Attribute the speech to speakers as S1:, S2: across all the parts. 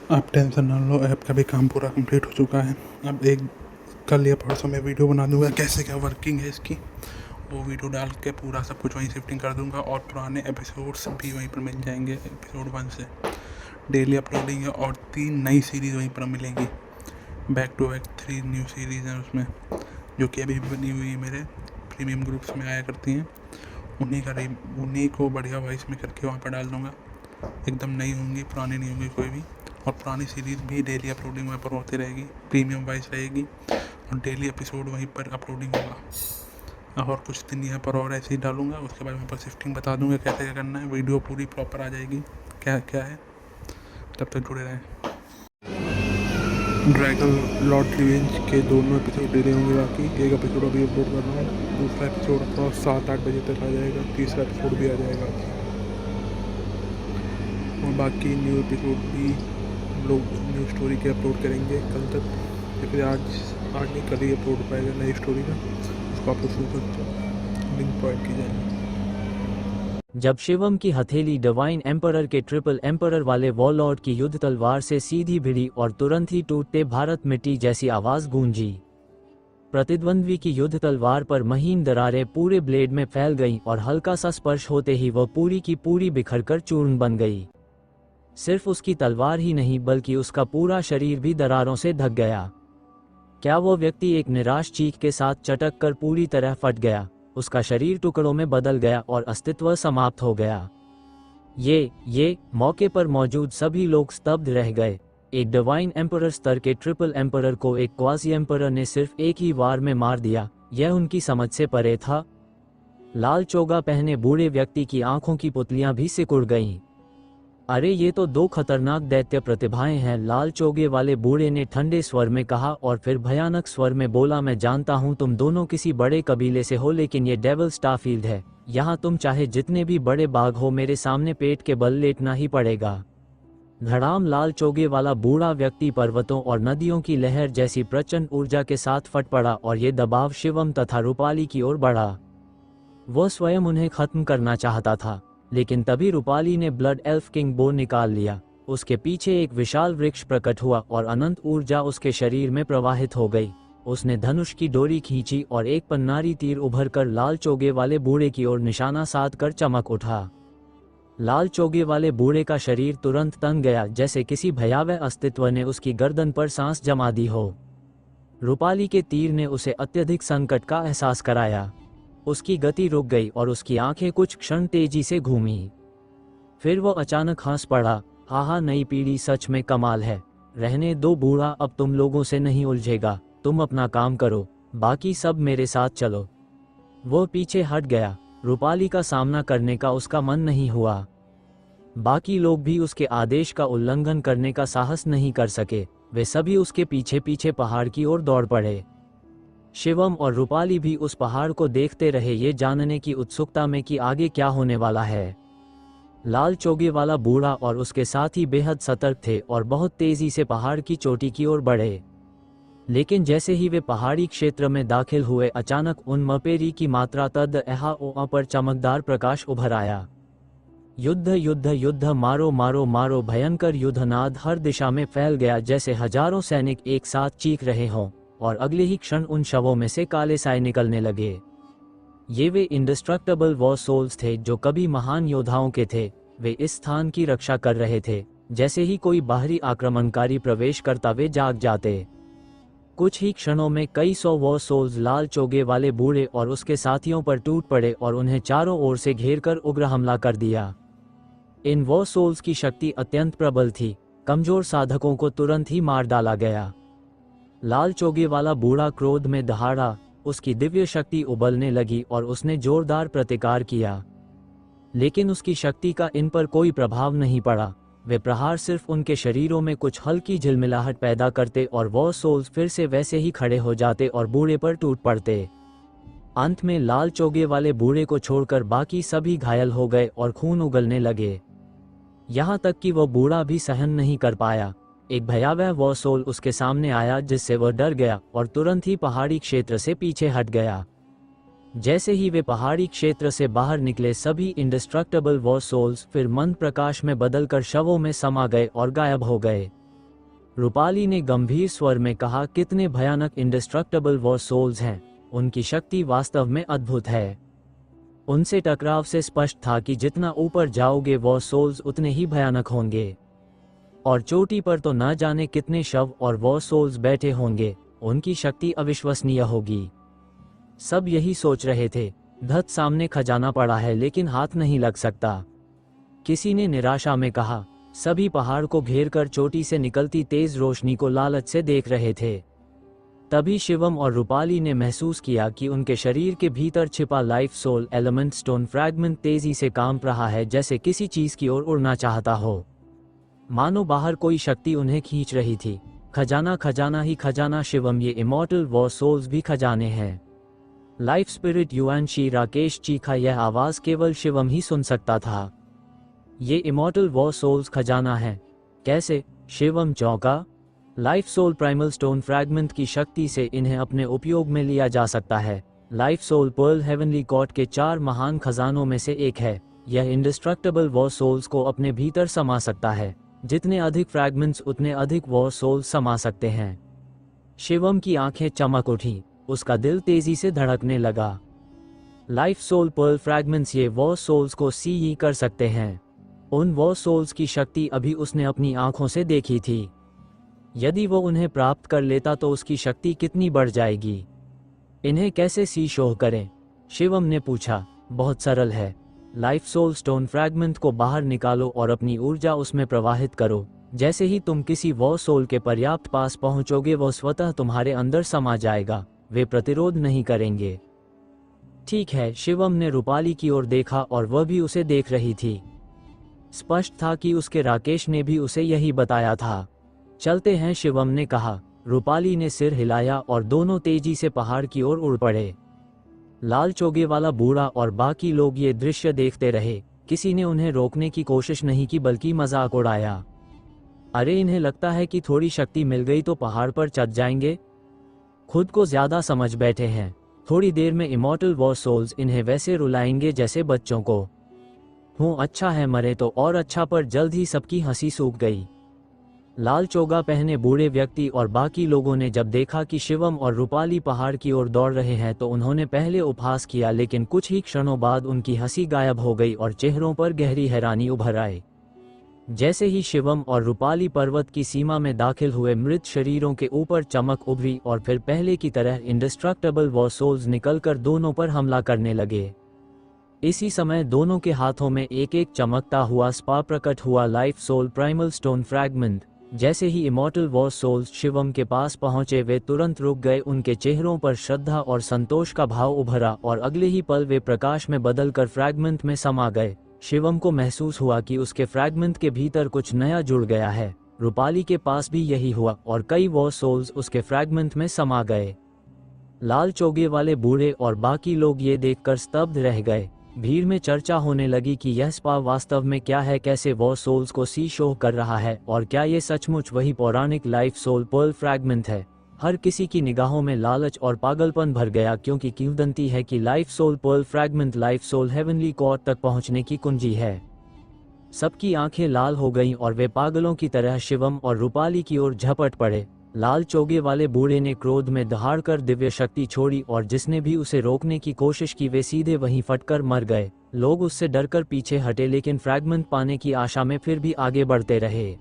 S1: आप टेंशन ना लो, ऐप का भी काम पूरा कंप्लीट हो चुका है। अब एक कल या परसों में वीडियो बना दूंगा कैसे क्या वर्किंग है इसकी। वो वीडियो डाल के पूरा सब कुछ वहीं शिफ्टिंग कर दूंगा और पुराने एपिसोड्स भी वहीं पर मिल जाएंगे। एपिसोड 1 से डेली अपलोडिंग है और 3 नई सीरीज़ वहीं पर मिलेंगी। Back to back 3 new series हैं उसमें, जो कि अभी भी बनी हुई है, मेरे प्रीमियम ग्रुप्स में आया करती हैं। उन्हीं को बढ़िया वॉइस में करके वहाँ पर डाल दूँगा। एकदम नई होंगी, पुरानी नहीं होंगी कोई भी। और पुरानी सीरीज़ भी डेली अपलोडिंग वहाँ पर होती रहेगी, प्रीमियम वाइज रहेगी और डेली एपिसोड वहीं पर अपलोडिंग होगा। और कुछ दिन यहाँ पर और ऐसे ही डालूंगा, उसके बाद वहाँ पर शिफ्टिंग बता दूंगा कैसे क्या करना है। वीडियो पूरी प्रॉपर आ जाएगी क्या क्या है। तब तक जुड़े रहें। ड्रैगन लॉर्ड रिवेंज के दोनों एपिसोड डिले होंगे, बाकी एक एपिसोड अभी अपलोड कर रहा हूँ। दूसरा एपिसोड अपना 7-8 बजे तक आ जाएगा। तीसरा एपिसोड भी आ जाएगा और बाकी न्यू एपिसोड भी लोग न्यू स्टोरी के अपलोड करेंगे कल तक, या फिर आज नहीं कल ही अपलोड हो पाएगा नई स्टोरी का। उसको आप लोग सुन सकते हो, लिंक प्रोवाइड की जाएगी।
S2: जब शिवम की हथेली डिवाइन एम्परर के ट्रिपल एम्परर वाले वॉरलॉर्ड की युद्ध तलवार से सीधी भिड़ी और तुरंत ही टूटते भारत मिट्टी जैसी आवाज गूंजी। प्रतिद्वंद्वी की युद्ध तलवार पर महीन दरारें पूरे ब्लेड में फैल गईं और हल्का सा स्पर्श होते ही वह पूरी की पूरी बिखरकर चूर्ण बन गई। सिर्फ उसकी तलवार ही नहीं बल्कि उसका पूरा शरीर भी दरारों से ढक गया। क्या वो व्यक्ति एक निराश चीख के साथ चटक कर पूरी तरह फट गया। उसका शरीर टुकड़ों में बदल गया और अस्तित्व समाप्त हो गया। ये मौके पर मौजूद सभी लोग स्तब्ध रह गए। एक डिवाइन एम्परर स्तर के ट्रिपल एम्परर को एक क्वाजी एम्परर ने सिर्फ एक ही वार में मार दिया, यह उनकी समझ से परे था। लाल चोगा पहने बूढ़े व्यक्ति की आंखों की पुतलियां भी सिकुड़ गईं। अरे ये तो 2 खतरनाक दैत्य प्रतिभाएं हैं, लाल चोगे वाले बूढ़े ने ठंडे स्वर में कहा और फिर भयानक स्वर में बोला, मैं जानता हूं तुम दोनों किसी बड़े कबीले से हो, लेकिन ये डेविल स्टारफील्ड है। यहाँ तुम चाहे जितने भी बड़े बाघ हो, मेरे सामने पेट के बल लेटना ही पड़ेगा। धड़ाम लाल चोगे वाला बूढ़ा व्यक्ति पर्वतों और नदियों की लहर जैसी प्रचंड ऊर्जा के साथ फट पड़ा और ये दबाव शिवम तथा रूपाली की ओर बढ़ा। वह स्वयं उन्हें खत्म करना चाहता था, लेकिन तभी रूपाली ने ब्लड एल्फ किंग बो निकाल लिया। उसके पीछे एक विशाल वृक्ष प्रकट हुआ और अनंत ऊर्जा उसके शरीर में प्रवाहित हो गई। उसने धनुष की डोरी खींची और एक पन्नारी तीर उभरकर लाल चोगे वाले बूढ़े की ओर निशाना साध कर चमक उठा। लाल चोगे वाले बूढ़े का शरीर तुरंत तन गया, जैसे किसी भयावह अस्तित्व ने उसकी गर्दन पर सांस जमा दी हो। रूपाली के तीर ने उसे अत्यधिक संकट का एहसास कराया। उसकी गति रुक गई और उसकी आंखें कुछ क्षण तेजी से घूमी। फिर वो अचानक हंस पड़ा, हाहा, नई पीढ़ी सच में कमाल है। रहने दो बूढ़ा, अब तुम लोगों से नहीं उलझेगा। तुम अपना काम करो, बाकी सब मेरे साथ चलो। वो पीछे हट गया। रूपाली का सामना करने का उसका मन नहीं हुआ। बाकी लोग भी उसके आदेश का उल्लंघन करने का साहस नहीं कर सके। वे सभी उसके पीछे पीछे पहाड़ की ओर दौड़ पड़े। शिवम और रूपाली भी उस पहाड़ को देखते रहे, ये जानने की उत्सुकता में कि आगे क्या होने वाला है। लाल चोगे वाला बूढ़ा और उसके साथी बेहद सतर्क थे और बहुत तेजी से पहाड़ की चोटी की ओर बढ़े। लेकिन जैसे ही वे पहाड़ी क्षेत्र में दाखिल हुए, अचानक उन मपेरी की मात्रा तद एहा ओआ पर चमकदार प्रकाश उभर आया। युद्ध युद्ध युद्ध, मारो मारो मारो। भयंकर युद्धनाद हर दिशा में फैल गया, जैसे हजारों सैनिक एक साथ चीख रहे हों और अगले ही क्षण उन शवों में से काले साए निकलने लगे। ये वे इंडिस्ट्रक्टेबल वॉर सोल्स थे जो कभी महान योद्धाओं के थे। वे इस स्थान की रक्षा कर रहे थे। जैसे ही कोई बाहरी आक्रमणकारी प्रवेश करता वे जाग जाते। कुछ ही क्षणों में कई सौ वॉर सोल्स लाल चोगे वाले बूढ़े और उसके साथियों पर टूट पड़े और उन्हें चारों ओर से घेरकर उग्र हमला कर दिया। इन वॉर सोल्स की शक्ति अत्यंत प्रबल थी। कमजोर साधकों को तुरंत ही मार डाला गया। लाल चोगे वाला बूढ़ा क्रोध में दहाड़ा। उसकी दिव्य शक्ति उबलने लगी और उसने जोरदार प्रतिकार किया, लेकिन उसकी शक्ति का इन पर कोई प्रभाव नहीं पड़ा। वे प्रहार सिर्फ उनके शरीरों में कुछ हल्की झिलमिलाहट पैदा करते और वॉर सोल्स फिर से वैसे ही खड़े हो जाते और बूढ़े पर टूट पड़ते। अंत में लाल चोगे वाले बूढ़े को छोड़कर बाकी सभी घायल हो गए और खून उगलने लगे। यहाँ तक कि वह बूढ़ा भी सहन नहीं कर पाया। एक भयावह वॉर सोल उसके सामने आया, जिससे वह डर गया और तुरंत ही पहाड़ी क्षेत्र से पीछे हट गया। जैसे ही वे पहाड़ी क्षेत्र से बाहर निकले, सभी इंडिस्ट्रक्टेबल वॉर सोल्स फिर मंद प्रकाश में बदलकर शवों में समा गए और गायब हो गए। रूपाली ने गंभीर स्वर में कहा, कितने भयानक इंडिस्ट्रक्टेबल वो सोल्स हैं, उनकी शक्ति वास्तव में अद्भुत है। उनसे टकराव से स्पष्ट था कि जितना ऊपर जाओगे वो सोल्स उतने ही भयानक होंगे, और चोटी पर तो न जाने कितने शव और वो सोल्स बैठे होंगे, उनकी शक्ति अविश्वसनीय होगी। सब यही सोच रहे थे। धत सामने खजाना पड़ा है लेकिन हाथ नहीं लग सकता, किसी ने निराशा में कहा। सभी पहाड़ को घेरकर चोटी से निकलती तेज रोशनी को लालच से देख रहे थे। तभी शिवम और रूपाली ने महसूस किया कि उनके शरीर के भीतर छिपा life soul element stone fragment तेजी से काम रहा है, जैसे किसी चीज की ओर उड़ना चाहता हो। मानो बाहर कोई शक्ति उन्हें खींच रही थी। खजाना, खजाना ही खजाना शिवम, ये इमॉर्टल वो सोल्स भी खजाने हैं। लाइफ स्पिरिट युआनशी राकेश चीखा। यह आवाज केवल शिवम ही सुन सकता था। ये इमॉर्टल वो सोल्स खजाना है? कैसे? शिवम चौंका। Life soul primal stone fragment की शक्ति से इन्हें अपने उपयोग में लिया जा सकता है। Life soul pearl heavenly cord के 4 महान खजानों में से एक है। यह इंडिस्ट्रक्टेबल वो सोल्स को अपने भीतर समा सकता है। जितने अधिक फ्रैगमेंट्स उतने अधिक वो सोल्स समा सकते हैं। शिवम की आंखें चमक उठी, उसका दिल तेजी से धड़कने लगा। लाइफ सोल पर्ल फ्रैगमेंट्स ये वो सोल्स को सी कर सकते हैं। उन वो सोल्स की शक्ति अभी उसने अपनी आंखों से देखी थी। यदि वो उन्हें प्राप्त कर लेता तो उसकी शक्ति कितनी बढ़ जाएगी। इन्हें कैसे सी शोह करें? शिवम ने पूछा। बहुत सरल है। लाइफ सोल स्टोन फ्रैगमेंट को बाहर निकालो और अपनी ऊर्जा उसमें प्रवाहित करो। जैसे ही तुम किसी वो सोल के पर्याप्त पास पहुंचोगे वो स्वतः तुम्हारे अंदर समा जाएगा। वे प्रतिरोध नहीं करेंगे। ठीक है। शिवम ने रूपाली की ओर देखा और वह भी उसे देख रही थी। स्पष्ट था कि उसके राकेश ने भी उसे यही बताया था। चलते हैं, शिवम ने कहा। रूपाली ने सिर हिलाया और दोनों तेजी से पहाड़ की ओर उड़ पड़े। लाल चोगे वाला बूढ़ा और बाकी लोग ये दृश्य देखते रहे। किसी ने उन्हें रोकने की कोशिश नहीं की बल्कि मजाक उड़ाया। अरे, इन्हें लगता है कि थोड़ी शक्ति मिल गई तो पहाड़ पर चढ़ जाएंगे। खुद को ज्यादा समझ बैठे हैं। थोड़ी देर में इमॉर्टल वो सोल्स इन्हें वैसे रुलाएंगे जैसे बच्चों को। अच्छा है मरे तो और अच्छा, पर जल्द ही सबकी हंसी सूख गई। लाल चोगा पहने बूढ़े व्यक्ति और बाकी लोगों ने जब देखा कि शिवम और रूपाली पहाड़ की ओर दौड़ रहे हैं तो उन्होंने पहले उपहास किया, लेकिन कुछ ही क्षणों बाद उनकी हंसी गायब हो गई और चेहरों पर गहरी हैरानी उभर आई। जैसे ही शिवम और रूपाली पर्वत की सीमा में दाखिल हुए, मृत शरीरों के ऊपर चमक उभरी और फिर पहले की तरह इंडिस्ट्रक्टेबल वो सोल्स निकलकर दोनों पर हमला करने लगे। इसी समय दोनों के हाथों में एक एक चमकता हुआ स्पा प्रकट हुआ life soul primal stone fragment. जैसे ही इमॉर्टल वो सोल्स शिवम के पास पहुंचे वे तुरंत रुक गए। उनके चेहरों पर श्रद्धा और संतोष का भाव उभरा और अगले ही पल वे प्रकाश में बदलकर फ्रैगमेंट में समा गए। शिवम को महसूस हुआ कि उसके फ्रैगमेंट के भीतर कुछ नया जुड़ गया है। रूपाली के पास भी यही हुआ और कई वो सोल्स उसके फ्रैगमेंट में समा गए। लाल चोगे वाले बूढ़े और बाकी लोग ये देखकर स्तब्ध रह गए। भीड़ में चर्चा होने लगी कि यह स्पा वास्तव में क्या है, कैसे वो सोल्स को सी शोह कर रहा है और क्या ये सचमुच वही पौराणिक लाइफ सोल पर्ल फ्रैगमेंट है। हर किसी की निगाहों में लालच और पागलपन भर गया, क्योंकि किंवदंती है कि life soul pearl fragment life soul heavenly cord तक पहुंचने की कुंजी है। सबकी आंखें लाल हो गईं और वे पागलों की तरह शिवम और रूपाली की ओर झपट पड़े। लाल चोगे वाले बूढ़े ने क्रोध में दहाड़कर दिव्य शक्ति छोड़ी और जिसने भी उसे रोकने की कोशिश की वे सीधे वहीं फटकर मर गए। लोग उससे डरकर पीछे हटे, लेकिन फ्रैगमेंट पाने की आशा में फिर भी आगे बढ़ते रहे।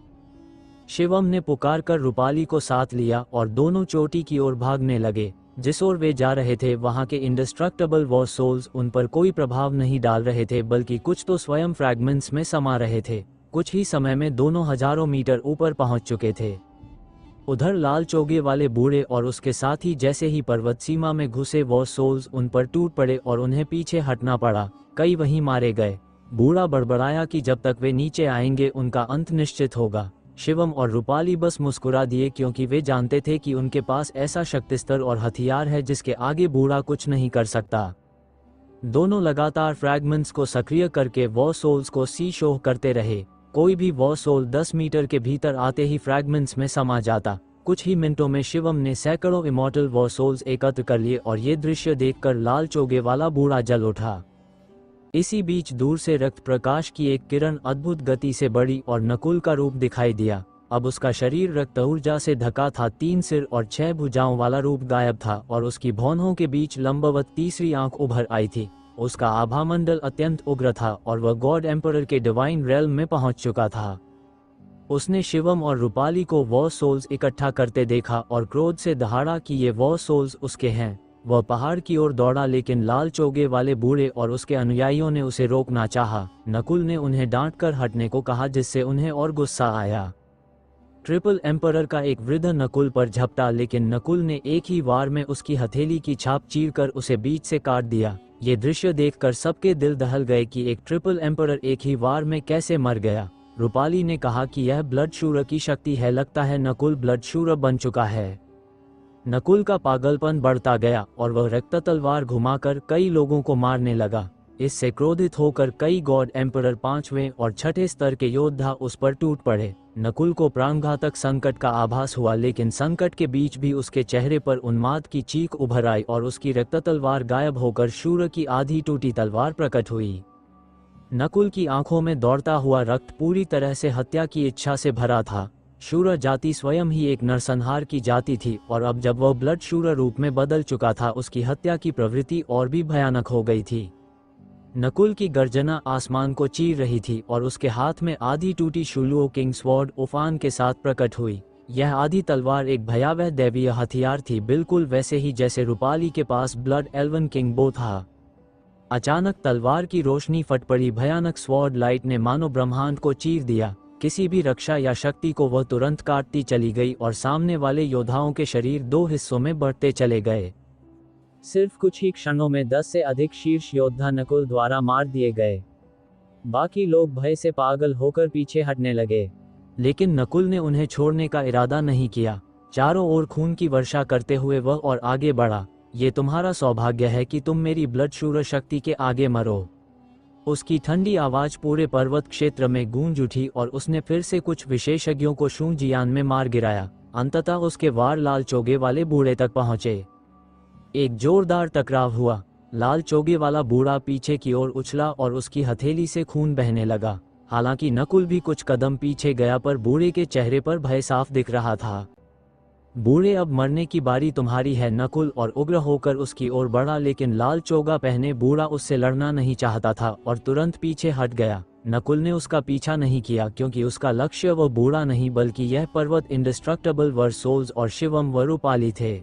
S2: शिवम ने पुकार कर रूपाली को साथ लिया और दोनों चोटी की ओर भागने लगे। जिस ओर वे जा रहे थे वहां के इंडिस्ट्रक्टेबल वो सोल्स उन पर कोई प्रभाव नहीं डाल रहे थे, बल्कि कुछ तो स्वयं फ्रैगमेंट्स में समा रहे थे। कुछ ही समय में दोनों हजारों मीटर ऊपर पहुंच चुके थे। उधर लाल चोगे वाले बूढ़े और उसके साथी जैसे ही पर्वत सीमा में घुसे वो सोल्स उन पर टूट पड़े और उन्हें पीछे हटना पड़ा। कई वहीं मारे गए। बूढ़ा बड़बड़ाया कि जब तक वे नीचे आएंगे उनका अंत निश्चित होगा। शिवम और रूपाली बस मुस्कुरा दिए, क्योंकि वे जानते थे कि उनके पास ऐसा शक्तिस्तर और हथियार है जिसके आगे बूढ़ा कुछ नहीं कर सकता। दोनों लगातार फ्रैगमेंट्स को सक्रिय करके वो सोल्स को सी शोह करते रहे। कोई भी वो सोल 10 मीटर के भीतर आते ही फ्रैगमेंट्स में समा जाता। कुछ ही मिनटों में शिवम ने सैकड़ों इमॉर्टल वो सोल्स एकत्र कर लिए और ये दृश्य देखकर लाल चोगे वाला बूढ़ा जल उठा। इसी बीच दूर से रक्त प्रकाश की एक किरण अद्भुत गति से बढ़ी और नकुल का रूप दिखाई दिया। अब उसका शरीर रक्त ऊर्जा से ढका था, 3 सिर और 6 भुजाओं वाला रूप गायब था और उसकी भौहों के बीच लंबवत तीसरी आंख उभर आई थी। उसका आभामंडल अत्यंत उग्र था और वह गॉड एम्परर के डिवाइन रेल्म में पहुंच चुका था। उसने शिवम और रूपाली को वॉर सोल्स इकट्ठा करते देखा और क्रोध से दहाड़ा कि ये वॉर सोल्स उसके हैं। वह पहाड़ की ओर दौड़ा, लेकिन लाल चोगे वाले बूढ़े और उसके अनुयायियों ने उसे रोकना चाहा। नकुल ने उन्हें डांटकर हटने को कहा, जिससे उन्हें और गुस्सा आया। ट्रिपल एम्परर का एक वृद्ध नकुल पर झपटा, लेकिन नकुल ने एक ही वार में उसकी हथेली की छाप चीरकर उसे बीच से काट दिया। ये दृश्य देखकर सबके दिल दहल गए कि एक ट्रिपल एम्परर एक ही वार में कैसे मर गया। रूपाली ने कहा कि यह ब्लड शूर की शक्ति है, लगता है नकुल ब्लड शूर बन चुका है। नकुल का पागलपन बढ़ता गया और वह रक्त तलवार घुमाकर कई लोगों को मारने लगा। इससे क्रोधित होकर कई गॉड एम्परर 5वें और 6ठे स्तर के योद्धा उस पर टूट पड़े। नकुल को प्राणघातक संकट का आभास हुआ, लेकिन संकट के बीच भी उसके चेहरे पर उन्माद की चीख उभर आई और उसकी रक्त तलवार गायब होकर शूर की आधी टूटी तलवार प्रकट हुई। नकुल की आंखों में दौड़ता हुआ रक्त पूरी तरह से हत्या की इच्छा से भरा था। शूर जाति स्वयं ही एक नरसंहार की जाति थी और अब जब वह ब्लड शूर रूप में बदल चुका था, उसकी हत्या की प्रवृत्ति और भी भयानक हो गई थी। नकुल की गर्जना आसमान को चीर रही थी और उसके हाथ में आधी टूटी शूलुओ किंग स्वॉर्ड उफान के साथ प्रकट हुई। यह आधी तलवार एक भयावह दैवीय हथियार थी, बिल्कुल वैसे ही जैसे रूपाली के पास ब्लड एल्वन किंग बो था। अचानक तलवार की रोशनी फट पड़ी। भयानक स्वॉर्ड लाइट ने मानो ब्रह्मांड को चीर दिया। किसी भी रक्षा या शक्ति को वह तुरंत काटती चली गई और सामने वाले योद्धाओं के शरीर 2 हिस्सों में बढ़ते चले गए। सिर्फ कुछ ही क्षणों में 10 से अधिक शीर्ष योद्धा नकुल द्वारा मार दिए गए। बाकी लोग भय से पागल होकर पीछे हटने लगे, लेकिन नकुल ने उन्हें छोड़ने का इरादा नहीं किया। चारों ओर खून की वर्षा करते हुए वह और आगे बढ़ा। ये तुम्हारा सौभाग्य है कि तुम मेरी ब्लड शूर शक्ति के आगे मरो। उसकी ठंडी आवाज पूरे पर्वत क्षेत्र में गूंज उठी और उसने फिर से कुछ विशेषज्ञों को शूंजियान में मार गिराया। अंततः उसके वार लाल चोगे वाले बूढ़े तक पहुंचे। एक जोरदार टकराव हुआ। लाल चोगे वाला बूढ़ा पीछे की ओर उछला और उसकी हथेली से खून बहने लगा। हालांकि नकुल भी कुछ कदम पीछे गया, पर बूढ़े के चेहरे पर भय साफ दिख रहा था। बूढ़े, अब मरने की बारी तुम्हारी है। नकुल और उग्र होकर उसकी ओर बढ़ा, लेकिन लाल चोगा पहने बूढ़ा उससे लड़ना नहीं चाहता था और तुरंत पीछे हट गया। नकुल ने उसका पीछा नहीं किया, क्योंकि उसका लक्ष्य वह बूढ़ा नहीं बल्कि यह पर्वत इंडिस्ट्रक्टेबल वर सोल्स और शिवम व रूपाली थे।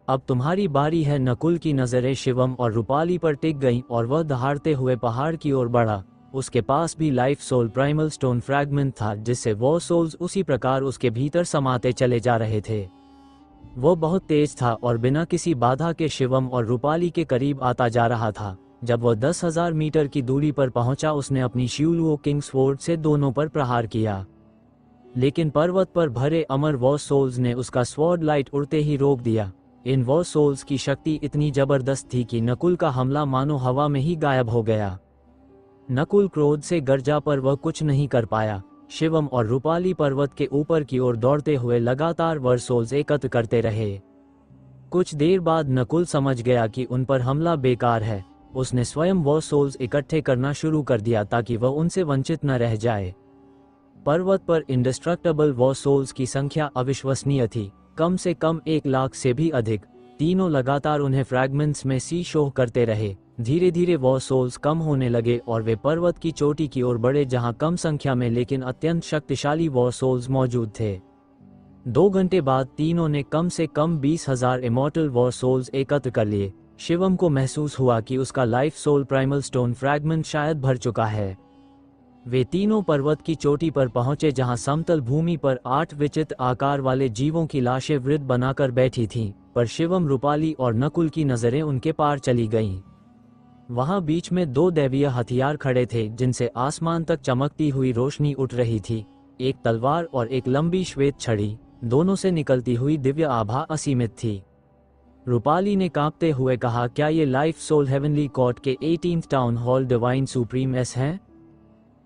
S2: अब तुम्हारी बारी है। नकुल की नजरें शिवम और रूपाली पर टिक गईं और वह दहाड़ते हुए पहाड़ की ओर बढ़ा। उसके पास भी life soul primal stone fragment था, जिससे वो सोल्स उसी प्रकार उसके भीतर समाते चले जा रहे थे। वो बहुत तेज था और बिना किसी बाधा के शिवम और रूपाली के करीब आता जा रहा था। जब वह 10,000 मीटर की दूरी पर पहुंचा, उसने अपनी शिवलुओ किंग स्वॉर्ड से दोनों पर प्रहार किया, लेकिन पर्वत पर भरे अमर वॉर सोल्स ने उसका स्वॉर्ड लाइट उड़ते ही रोक दिया। इन वॉर सोल्स की शक्ति इतनी जबरदस्त थी कि नकुल का हमला मानो हवा में ही गायब हो गया। नकुल क्रोध से गरजा, पर वह कुछ नहीं कर पाया। शिवम और रूपाली पर्वत के ऊपर की ओर दौड़ते हुए लगातार वर सोल्स एकत्र करते रहे। कुछ देर बाद नकुल समझ गया कि उन पर हमला बेकार है। उसने स्वयं वॉर सोल्स इकट्ठे करना शुरू कर दिया ताकि वह उनसे वंचित न रह जाए। पर्वत पर इंडिस्ट्रक्टेबल वॉर सोल्स की संख्या अविश्वसनीय थी, कम से कम 1 लाख से भी अधिक। तीनों लगातार उन्हें फ्रैगमेंट्स में सी शोह करते रहे। धीरे धीरे वॉर सोल्स कम होने लगे और वे पर्वत की चोटी की ओर बढ़े, जहां कम संख्या में लेकिन अत्यंत शक्तिशाली वॉर सोल्स मौजूद थे। 2 घंटे बाद तीनों ने कम से कम 20,000 इमॉर्टल वॉर सोल्स एकत्र कर लिए। शिवम को महसूस हुआ कि उसका life soul primal stone fragment शायद भर चुका है। वे तीनों पर्वत की चोटी पर पहुंचे, जहां समतल भूमि पर 8 विचित्र आकार वाले जीवों की लाशें वृत्त बनाकर बैठी थीं, पर शिवम, रूपाली और नकुल की नजरें उनके पार चली गईं। वहां बीच में 2 दैवीय हथियार खड़े थे, जिनसे आसमान तक चमकती हुई रोशनी उठ रही थी। एक तलवार और एक लंबी श्वेत छड़ी। दोनों से निकलती हुई दिव्य आभा असीमित थी। रूपाली ने कांपते हुए कहा, क्या ये लाइफ सोल हेवनली कोर्ट के 18th town hall divine supreme S हैं?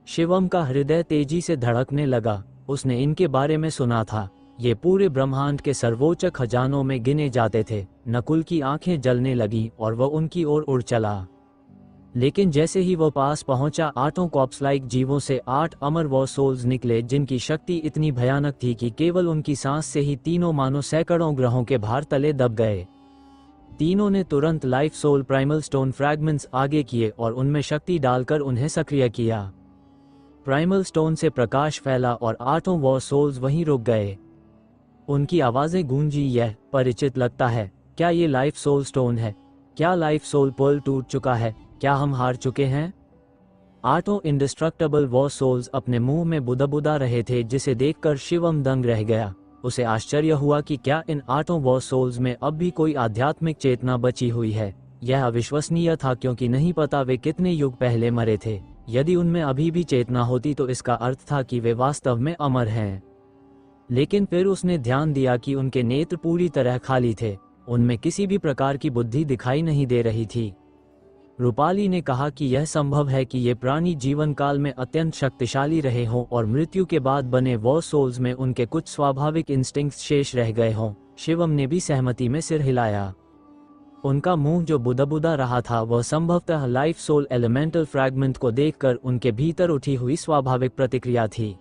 S2: शिवम का हृदय तेजी से धड़कने लगा। उसने इनके बारे में सुना था। ये पूरे ब्रह्मांड के सर्वोच्च खजानों में गिने जाते थे। नकुल की आंखें जलने लगीं और वह उनकी ओर उड़ चला। लेकिन जैसे ही वह पास पहुंचा, आठों कॉप्स लाइक जीवों से 8 अमर वॉर सोल्स निकले, जिनकी शक्ति इतनी भयानक थी कि केवल उनकी सांस से ही तीनों मानो सैकड़ों ग्रहों के भार तले दब गए। तीनों ने तुरंत life soul primal stone fragments आगे किए और उनमें शक्ति डालकर उन्हें सक्रिय किया। प्राइमल स्टोन से प्रकाश फैला और आठों वॉर सोल्स वहीं रुक गए। उनकी आवाजें गूंजी, यह परिचित लगता है। क्या ये लाइफ सोल स्टोन है? क्या लाइफ सोल पर्ल टूट चुका है? क्या हम हार चुके हैं? आठों इंडिस्ट्रक्टेबल वॉर सोल्स अपने मुंह में बुदबुदा रहे थे, जिसे देखकर शिवम दंग रह गया। उसे आश्चर्य हुआ कि क्या इन आठों वॉर सोल्स में अब भी कोई आध्यात्मिक चेतना बची हुई है। यह अविश्वसनीय था, क्योंकि नहीं पता वे कितने युग पहले मरे थे। यदि उनमें अभी भी चेतना होती तो इसका अर्थ था कि वे वास्तव में अमर हैं। लेकिन फिर उसने ध्यान दिया कि उनके नेत्र पूरी तरह खाली थे। उनमें किसी भी प्रकार की बुद्धि दिखाई नहीं दे रही थी। रूपाली ने कहा कि यह संभव है कि ये प्राणी जीवन काल में अत्यंत शक्तिशाली रहे हों और मृत्यु के बाद बने वॉर सोल्स में उनके कुछ स्वाभाविक इंस्टिंक्ट्स शेष रह गए हों। शिवम ने भी सहमति में सिर हिलाया। उनका मुंह जो बुदबुदा रहा था, वह संभवतः लाइफ सोल एलिमेंटल फ्रैगमेंट को देखकर उनके भीतर उठी हुई स्वाभाविक प्रतिक्रिया थी।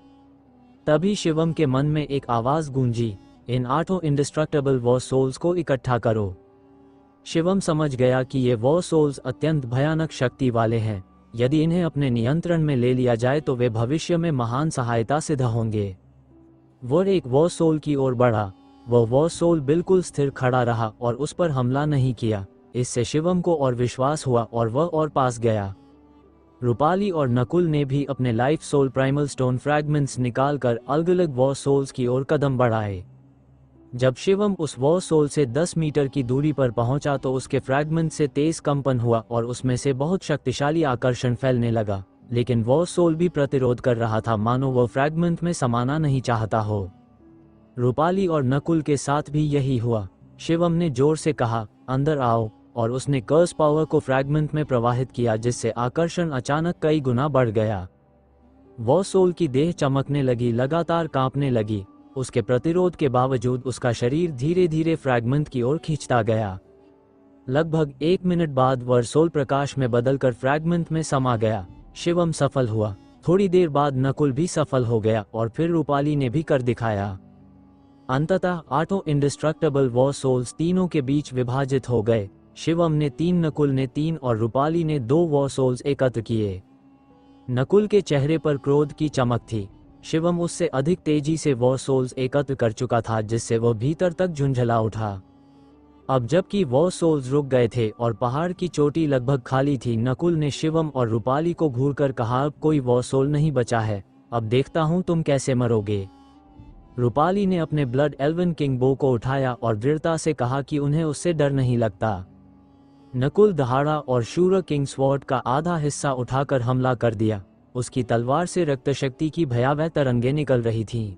S2: तभी शिवम के मन में एक आवाज गूंजी, इन आठों इंडिस्ट्रक्टेबल वॉर सोल्स को इकट्ठा करो। शिवम समझ गया कि ये वॉर सोल्स अत्यंत भयानक शक्ति वाले हैं। यदि इन्हें अपने नियंत्रण में ले लिया जाए तो वे भविष्य में महान सहायता सिद्ध होंगे। वो एक वॉर सोल की ओर बढ़ा। वह वॉर सोल बिल्कुल स्थिर खड़ा रहा और उस पर हमला नहीं किया। इससे शिवम को और विश्वास हुआ और वह और पास गया। रूपाली और नकुल ने भी अपने life soul primal stone fragments निकालकर अलग अलग वॉर सोल्स की ओर कदम बढ़ाए। जब शिवम उस वॉर सोल से 10 मीटर की दूरी पर पहुंचा तो उसके फ्रैगमेंट से तेज कंपन हुआ और उसमें से बहुत शक्तिशाली आकर्षण फैलने लगा। लेकिन वॉर सोल भी प्रतिरोध कर रहा था, मानो वह फ्रैगमेंट में समाना नहीं चाहता हो। रूपाली और नकुल के साथ भी यही हुआ। शिवम ने जोर से कहा, अंदर आओ, और उसने कर्स पावर को फ्रैगमेंट में प्रवाहित किया, जिससे आकर्षण अचानक कई गुना बढ़ गया। वॉर सोल की देह चमकने लगी, लगातार कांपने लगी। उसके प्रतिरोध के बावजूद उसका शरीर धीरे धीरे फ्रैगमेंट की ओर खींचता गया। लगभग 1 मिनट बाद वह सोल प्रकाश में बदलकर फ्रैगमेंट में समा गया। शिवम सफल हुआ। थोड़ी देर बाद नकुल भी सफल हो गया और फिर रूपाली ने भी कर दिखाया। अंततः आठों इंडिस्ट्रक्टेबल वॉर सोल्स तीनों के बीच विभाजित हो गए। शिवम ने 3, नकुल ने 3 और रूपाली ने 2 वॉर सोल्स एकत्र किए। नकुल के चेहरे पर क्रोध की चमक थी। शिवम उससे अधिक तेजी से वॉर सोल्स एकत्र कर चुका था, जिससे वह भीतर तक झुंझला उठा। अब जबकि वॉर सोल्स रुक गए थे और पहाड़ की चोटी लगभग खाली थी, नकुल ने शिवम और रूपाली को घूरकर कहा, अब कोई वॉर सोल नहीं बचा है। अब देखता हूं तुम कैसे मरोगे। रूपाली ने अपने ब्लड एल्वन किंग बो को उठाया और दृढ़ता से कहा कि उन्हें उससे डर नहीं लगता। नकुल दहाड़ा और शूर किंग स्वॉर्ड का आधा हिस्सा उठाकर हमला कर दिया। उसकी तलवार से रक्त शक्ति की भयावह तरंगें निकल रही थीं।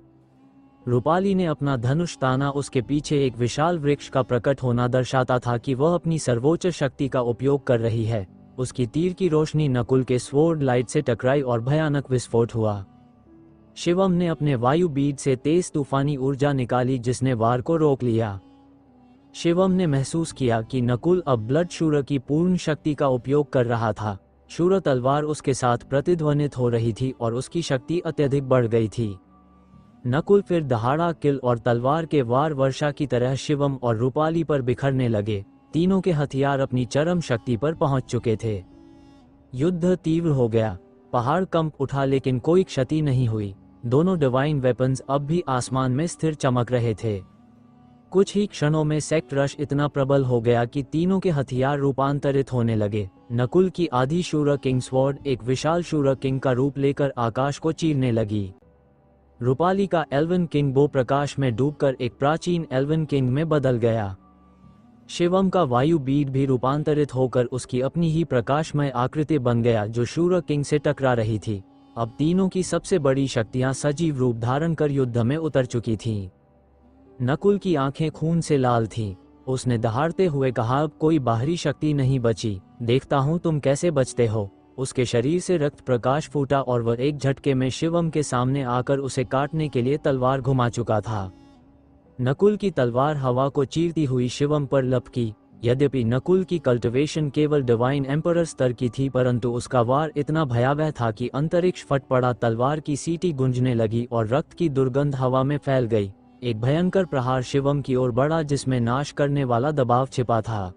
S2: रूपाली ने अपना धनुष ताना। उसके पीछे एक विशाल वृक्ष का प्रकट होना दर्शाता था कि वह अपनी सर्वोच्च शक्ति का उपयोग कर रही है। उसकी तीर की रोशनी नकुल के स्वॉर्ड लाइट से टकराई और भयानक विस्फोट हुआ। शिवम ने अपने वायु बीड से तेज तूफानी ऊर्जा निकाली, जिसने वार को रोक लिया। शिवम ने महसूस किया कि नकुल अब ब्लड शूर की पूर्ण शक्ति का उपयोग कर रहा था। शूर तलवार उसके साथ प्रतिध्वनित हो रही थी और उसकी शक्ति अत्यधिक बढ़ गई थी। नकुल फिर दहाड़ा, किल और तलवार के वार वर्षा की तरह शिवम और रूपाली पर बिखरने लगे। तीनों के हथियार अपनी चरम शक्ति पर पहुंच चुके थे। युद्ध तीव्र हो गया। पहाड़ कंप उठा, लेकिन कोई क्षति नहीं हुई। दोनों डिवाइन वेपन्स अब भी आसमान में स्थिर चमक रहे थे। कुछ ही क्षणों में सेक्ट रश इतना प्रबल हो गया कि तीनों के हथियार रूपांतरित होने लगे। नकुल की आधी शूर किंग स्वॉर्ड एक विशाल शूर किंग का रूप लेकर आकाश को चीरने लगी। रूपाली का एल्वन किंग बो प्रकाश में डूबकर एक प्राचीन एल्वन किंग में बदल गया। शिवम का वायु बीड भी रूपांतरित होकर उसकी अपनी ही प्रकाशमय आकृति बन गया, जो शूर किंग से टकरा रही थी। अब तीनों की सबसे बड़ी शक्तियां सजीव रूप धारण कर युद्ध में उतर चुकी थीं। नकुल की आंखें खून से लाल थीं। उसने दहाड़ते हुए कहा, अब कोई बाहरी शक्ति नहीं बची। देखता हूं तुम कैसे बचते हो। उसके शरीर से रक्त प्रकाश फूटा और वह एक झटके में शिवम के सामने आकर उसे काटने के लिए तलवार घुमा चुका था। नकुल की तलवार हवा को चीरती हुई शिवम पर लपकी। यद्यपि नकुल की कल्टिवेशन केवल डिवाइन एम्परर स्तर की थी, परंतु उसका वार इतना भयावह था कि अंतरिक्ष फट पड़ा, तलवार की सीटी गूंजने लगी और रक्त की दुर्गंध हवा में फैल गई। एक भयंकर प्रहार शिवम की ओर बढ़ा जिसमें नाश करने वाला दबाव छिपा था।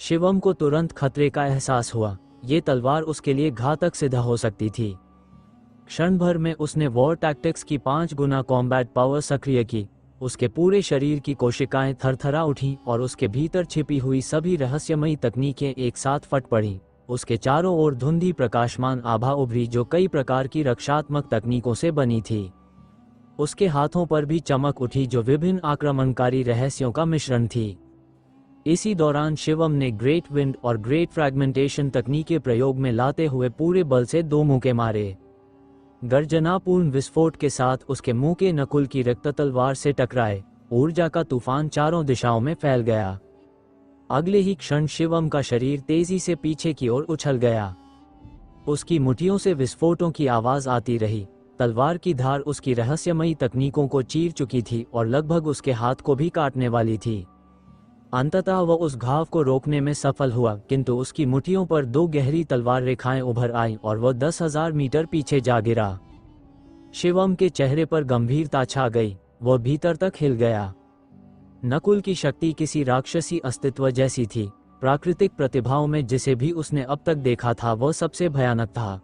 S2: शिवम को तुरंत खतरे का एहसास हुआ। ये तलवार उसके लिए घातक सिद्ध हो सकती थी। क्षण भर में उसने वॉर टैक्टिक्स की 5 गुना कॉम्बैट पावर सक्रिय की। उसके पूरे शरीर की कोशिकाएं थरथरा उठीं और उसके भीतर छिपी हुई सभी रहस्यमयी तकनीकें एक साथ फट पड़ीं। उसके चारों ओर धुंधी प्रकाशमान आभा उभरी जो कई प्रकार की रक्षात्मक तकनीकों से बनी थी। उसके हाथों पर भी चमक उठी जो विभिन्न आक्रमणकारी रहस्यों का मिश्रण थी। इसी दौरान शिवम ने ग्रेट विंड और ग्रेट फ्रैगमेंटेशन तकनीकें प्रयोग में लाते हुए पूरे बल से 2 मुक्के मारे। गर्जनापूर्ण विस्फोट के साथ उसके मुंह के नकुल की रक्त तलवार से टकराए। ऊर्जा का तूफान चारों दिशाओं में फैल गया। अगले ही क्षण शिवम का शरीर तेजी से पीछे की ओर उछल गया। उसकी मुट्ठियों से विस्फोटों की आवाज आती रही। तलवार की धार उसकी रहस्यमयी तकनीकों को चीर चुकी थी और लगभग उसके हाथ को भी काटने वाली थी। अंततः वह उस घाव को रोकने में सफल हुआ, किंतु उसकी मुट्ठियों पर 2 गहरी तलवार रेखाएं उभर आईं और वह 10,000 मीटर पीछे जा गिरा। शिवम के चेहरे पर गंभीरता छा गई। वह भीतर तक हिल गया। नकुल की शक्ति किसी राक्षसी अस्तित्व जैसी थी। प्राकृतिक प्रतिभाओं में जिसे भी उसने अब तक देखा था वह सबसे भयानक था।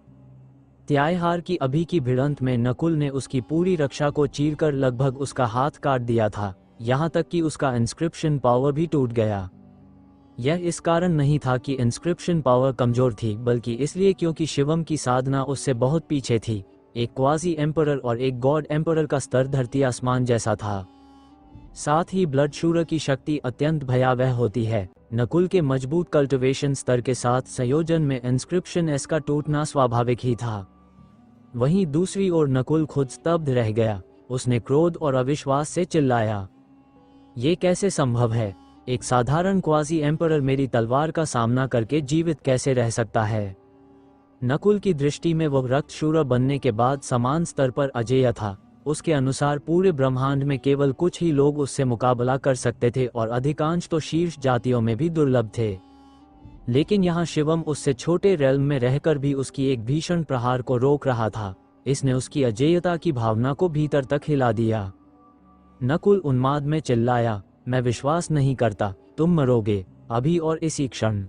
S2: त्यायहार की अभी की भिड़ंत में नकुल ने उसकी पूरी रक्षा को चीरकर लगभग उसका हाथ काट दिया था, यहाँ तक कि उसका इंस्क्रिप्शन पावर भी टूट गया। यह इस कारण नहीं था कि इंस्क्रिप्शन पावर कमजोर थी, बल्कि इसलिए क्योंकि शिवम की साधना उससे बहुत पीछे थी। एक क्वाजी एम्परर और एक गॉड एम्परर का स्तर धरती आसमान जैसा था। साथ ही ब्लड शूरर की शक्ति अत्यंत भयावह होती है। नकुल के मजबूत कल्टिवेशन स्तर के साथ संयोजन में इंस्क्रिप्शन एस का टूटना स्वाभाविक ही था। वहीं दूसरी ओर नकुल खुद स्तब्ध रह गया। उसने क्रोध और अविश्वास से चिल्लाया, ये कैसे संभव है? एक साधारण क्वाजी एम्परर मेरी तलवार का सामना करके जीवित कैसे रह सकता है? नकुल की दृष्टि में वह रक्तशूर बनने के बाद समान स्तर पर अजेय था। उसके अनुसार पूरे ब्रह्मांड में केवल कुछ ही लोग उससे मुकाबला कर सकते थे और अधिकांश तो शीर्ष जातियों में भी दुर्लभ थे। लेकिन यहाँ शिवम उससे छोटे रेल्म में रहकर भी उसकी एक भीषण प्रहार को रोक रहा था। इसने उसकी अजेयता की भावना को भीतर तक हिला दिया। नकुल उन्माद में चिल्लाया, मैं विश्वास नहीं करता, तुम मरोगे, अभी और इसी क्षण।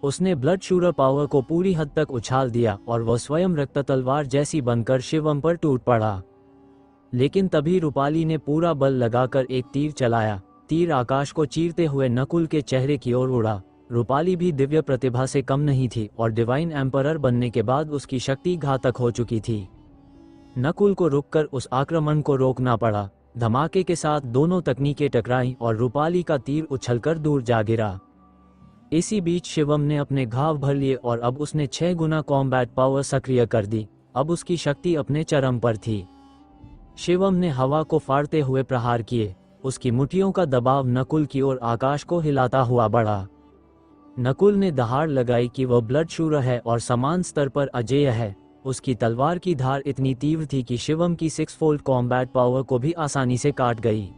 S2: उसने ब्लड शूरर पावर को पूरी हद तक उछाल दिया और वह स्वयं रक्त तलवार जैसी बनकर शिवम पर टूट पड़ा। लेकिन तभी रूपाली ने पूरा बल लगाकर एक तीर चलाया। तीर आकाश को चीरते हुए नकुल के चेहरे की ओर उड़ा। रूपाली भी दिव्य प्रतिभा से कम नहीं थी और डिवाइन एम्परर बनने के बाद उसकी शक्ति घातक हो चुकी थी। नकुल को रुककर उस आक्रमण को रोकना पड़ा। धमाके के साथ दोनों तकनीकें टकराईं और रूपाली का तीर उछलकर दूर जा गिरा। इसी बीच शिवम ने अपने घाव भर लिए और अब उसने 6 गुना कॉम्बैट पावर सक्रिय कर दी। अब उसकी शक्ति अपने चरम पर थी। शिवम ने हवा को फाड़ते हुए प्रहार किए। उसकी मुट्ठियों का दबाव नकुल की ओर आकाश को हिलाता हुआ बढ़ा। नकुल ने दहाड़ लगाई कि वह ब्लड शूरर है और समान स्तर पर अजेय है। उसकी तलवार की धार इतनी तीव्र थी कि शिवम की 6-फोल्ड कॉम्बैट पावर को भी आसानी से काट गई।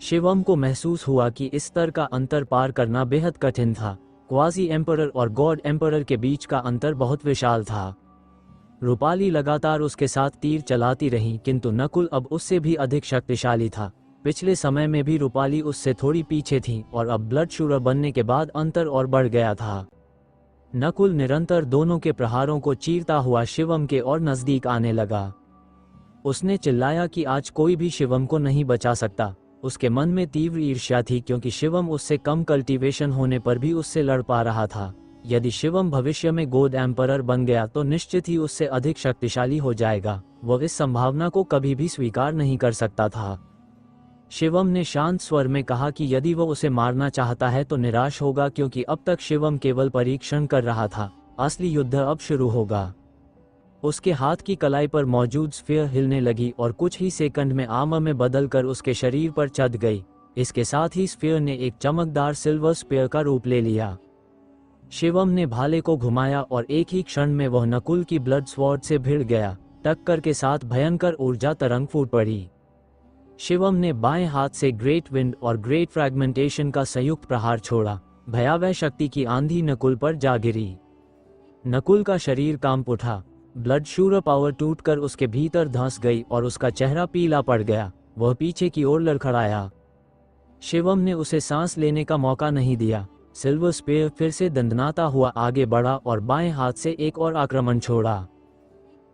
S2: शिवम को महसूस हुआ कि इस स्तर का अंतर पार करना बेहद कठिन था। क्वाजी एम्परर और गॉड एम्परर के बीच का अंतर बहुत विशाल था। रूपाली लगातार उसके साथ तीर चलाती रही, किंतु नकुल अब उससे भी अधिक शक्तिशाली था। पिछले समय में भी रूपाली उससे थोड़ी पीछे थी और अब ब्लड शूरर बनने के बाद अंतर और बढ़ गया था। नकुल निरंतर दोनों के प्रहारों को चीरता हुआ शिवम के और नजदीक आने लगा। उसने चिल्लाया कि आज कोई भी शिवम को नहीं बचा सकता। उसके मन में तीव्र ईर्ष्या थी क्योंकि शिवम उससे कम कल्टीवेशन होने पर भी उससे लड़ पा रहा था। यदि शिवम भविष्य में गॉड एम्परर बन गया तो निश्चित ही उससे अधिक शक्तिशाली हो जाएगा। वह इस संभावना को कभी भी स्वीकार नहीं कर सकता था। शिवम ने शांत स्वर में कहा कि यदि वह उसे मारना चाहता है तो निराश होगा, क्योंकि अब तक शिवम केवल परीक्षण कर रहा था। असली युद्ध अब शुरू होगा। उसके हाथ की कलाई पर मौजूद स्फीयर हिलने लगी और कुछ ही सेकंड में आर्मर में बदलकर उसके शरीर पर चढ़ गई। इसके साथ ही स्फीयर ने एक चमकदार सिल्वर स्पीयर का रूप ले लिया। शिवम ने भाले को घुमाया और एक ही क्षण में वह नकुल की ब्लड स्वॉर्ड से भिड़ गया। टक्कर के साथ भयंकर ऊर्जा तरंग फूट पड़ी। शिवम ने बाएं हाथ से ग्रेट विंड और ग्रेट फ्रैगमेंटेशन का संयुक्त प्रहार छोड़ा। भयावह शक्ति की आंधी नकुल पर जा गिरी। नकुल का शरीर कांप उठा। ब्लड शूर पावर टूटकर उसके भीतर धंस गई और उसका चेहरा पीला पड़ गया। वह पीछे की ओर लड़खड़ाया। शिवम ने उसे सांस लेने का मौका नहीं दिया। सिल्वर स्पेयर फिर से दंदनाता हुआ आगे बढ़ा और बाएं हाथ से एक और आक्रमण छोड़ा।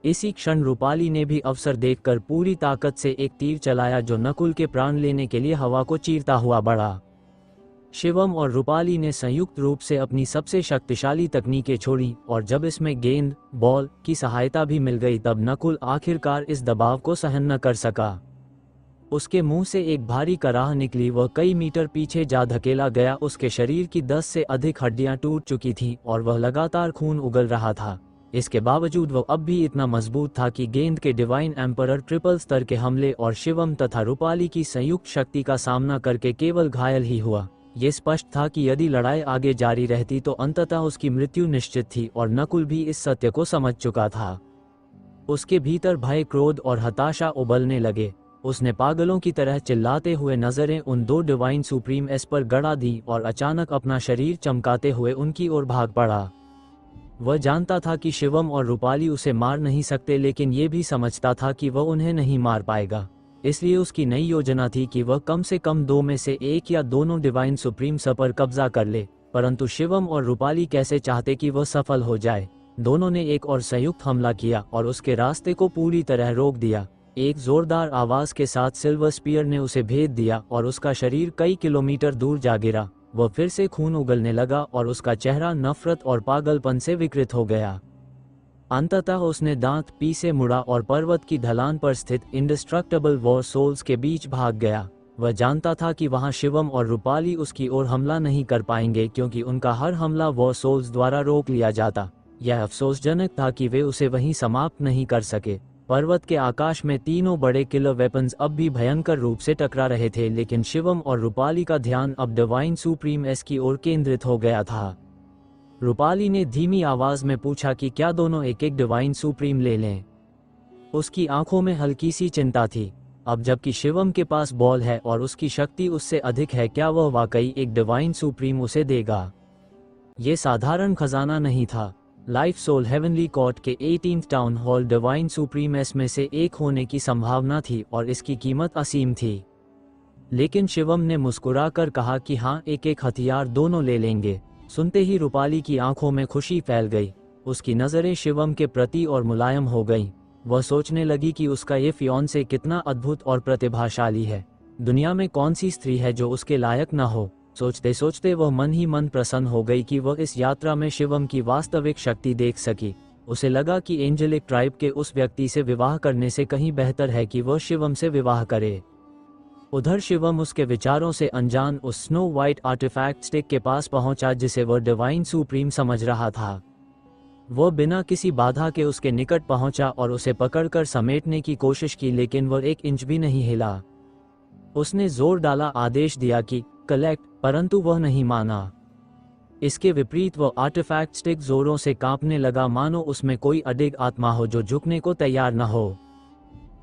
S2: इसी क्षण रूपाली ने भी अवसर देखकर पूरी ताकत से एक तीर चलाया जो नकुल के प्राण लेने के लिए हवा को चीरता हुआ बढ़ा। शिवम और रूपाली ने संयुक्त रूप से अपनी सबसे शक्तिशाली तकनीकें छोड़ी और जब इसमें गेंद बॉल की सहायता भी मिल गई तब नकुल आखिरकार इस दबाव को सहन न कर सका। उसके मुंह से एक भारी कराह निकली। वह कई मीटर पीछे जा धकेला गया। उसके शरीर की 10 से अधिक हड्डियां टूट चुकी थीं और वह लगातार खून उगल रहा था। इसके बावजूद वह अब भी इतना मजबूत था कि गेंद के डिवाइन एम्परर ट्रिपल स्तर के हमले और शिवम तथा रूपाली की संयुक्त शक्ति का सामना करके केवल घायल ही हुआ। ये स्पष्ट था कि यदि लड़ाई आगे जारी रहती तो अंततः उसकी मृत्यु निश्चित थी और नकुल भी इस सत्य को समझ चुका था। उसके भीतर भय, क्रोध और हताशा उबलने लगे। उसने पागलों की तरह चिल्लाते हुए नजरें उन दो डिवाइन सुप्रीम एस पर गड़ा दी और अचानक अपना शरीर चमकाते हुए उनकी ओर भाग पड़ा। वह जानता था कि शिवम और रूपाली उसे मार नहीं सकते, लेकिन ये भी समझता था कि वह उन्हें नहीं मार पाएगा। इसलिए उसकी नई योजना थी कि वह कम से कम दो में से एक या दोनों डिवाइन सुप्रीम पर कब्जा कर ले। परंतु शिवम और रूपाली कैसे चाहते कि वह सफल हो जाए। दोनों ने एक और संयुक्त हमला किया और उसके रास्ते को पूरी तरह रोक दिया। एक जोरदार आवाज के साथ सिल्वर स्पीयर ने उसे भेद दिया और उसका शरीर कई किलोमीटर दूर जा गिरा। वह फिर से खून उगलने लगा और उसका चेहरा नफरत और पागलपन से विकृत हो गया। अंततः उसने दांत पीसे मुड़ा और पर्वत की ढलान पर स्थित इंडिस्ट्रक्टेबल वॉर सोल्स के बीच भाग गया। वह जानता था कि वहां शिवम और रूपाली उसकी ओर हमला नहीं कर पाएंगे क्योंकि उनका हर हमला वॉर सोल्स द्वारा रोक लिया जाता। यह अफसोसजनक था कि वे उसे वहीं समाप्त नहीं कर सके। पर्वत के आकाश में तीनों बड़े किलर वेपन्स अब भी भयंकर रूप से टकरा रहे थे, लेकिन शिवम और रूपाली का ध्यान अब डिवाइन सुप्रीम एस की ओर केंद्रित हो गया था। रूपाली ने धीमी आवाज में पूछा कि क्या दोनों एक एक डिवाइन सुप्रीम ले लें। उसकी आंखों में हल्की सी चिंता थी। अब जबकि शिवम के पास बॉल है और उसकी शक्ति उससे अधिक है, क्या वह वाकई एक डिवाइन सुप्रीम उसे देगा? ये साधारण खजाना नहीं था। लाइफ सोल हेवनली कॉर्ट के 18th town hall divine supreme S में से एक होने की संभावना थी और इसकी कीमत असीम थी। लेकिन शिवम ने मुस्कुराकर कहा कि हाँ, एक एक हथियार दोनों ले लेंगे। सुनते ही रूपाली की आंखों में खुशी फैल गई। उसकी नजरें शिवम के प्रति और मुलायम हो गईं। वह सोचने लगी कि उसका ये फियांसे कितना अद्भुत और प्रतिभाशाली है। दुनिया में कौन सी स्त्री है जो उसके लायक न हो। सोचते सोचते वह मन ही मन प्रसन्न हो गई कि वह इस यात्रा में शिवम की वास्तविक शक्ति देख सकी। उसे लगा कि एंजेलिक ट्राइब के उस व्यक्ति से विवाह करने से कहीं बेहतर है कि वह शिवम से विवाह करे। उधर शिवम उसके विचारों से अनजान उस स्नो वाइट आर्टिफैक्ट स्टिक के पास पहुंचा जिसे वह डिवाइन सुप्रीम समझ रहा था। वह बिना किसी बाधा के उसके निकट पहुंचा और उसे पकड़कर समेटने की कोशिश की, लेकिन वह एक इंच भी नहीं हिला। उसने जोर डाला, आदेश दिया कि कलेक्ट, परंतु वह नहीं माना। इसके विपरीत वह आर्टिफैक्ट स्टिक जोरों से कांपने लगा, मानो उसमें कोई अडिग आत्मा हो जो झुकने को तैयार न हो।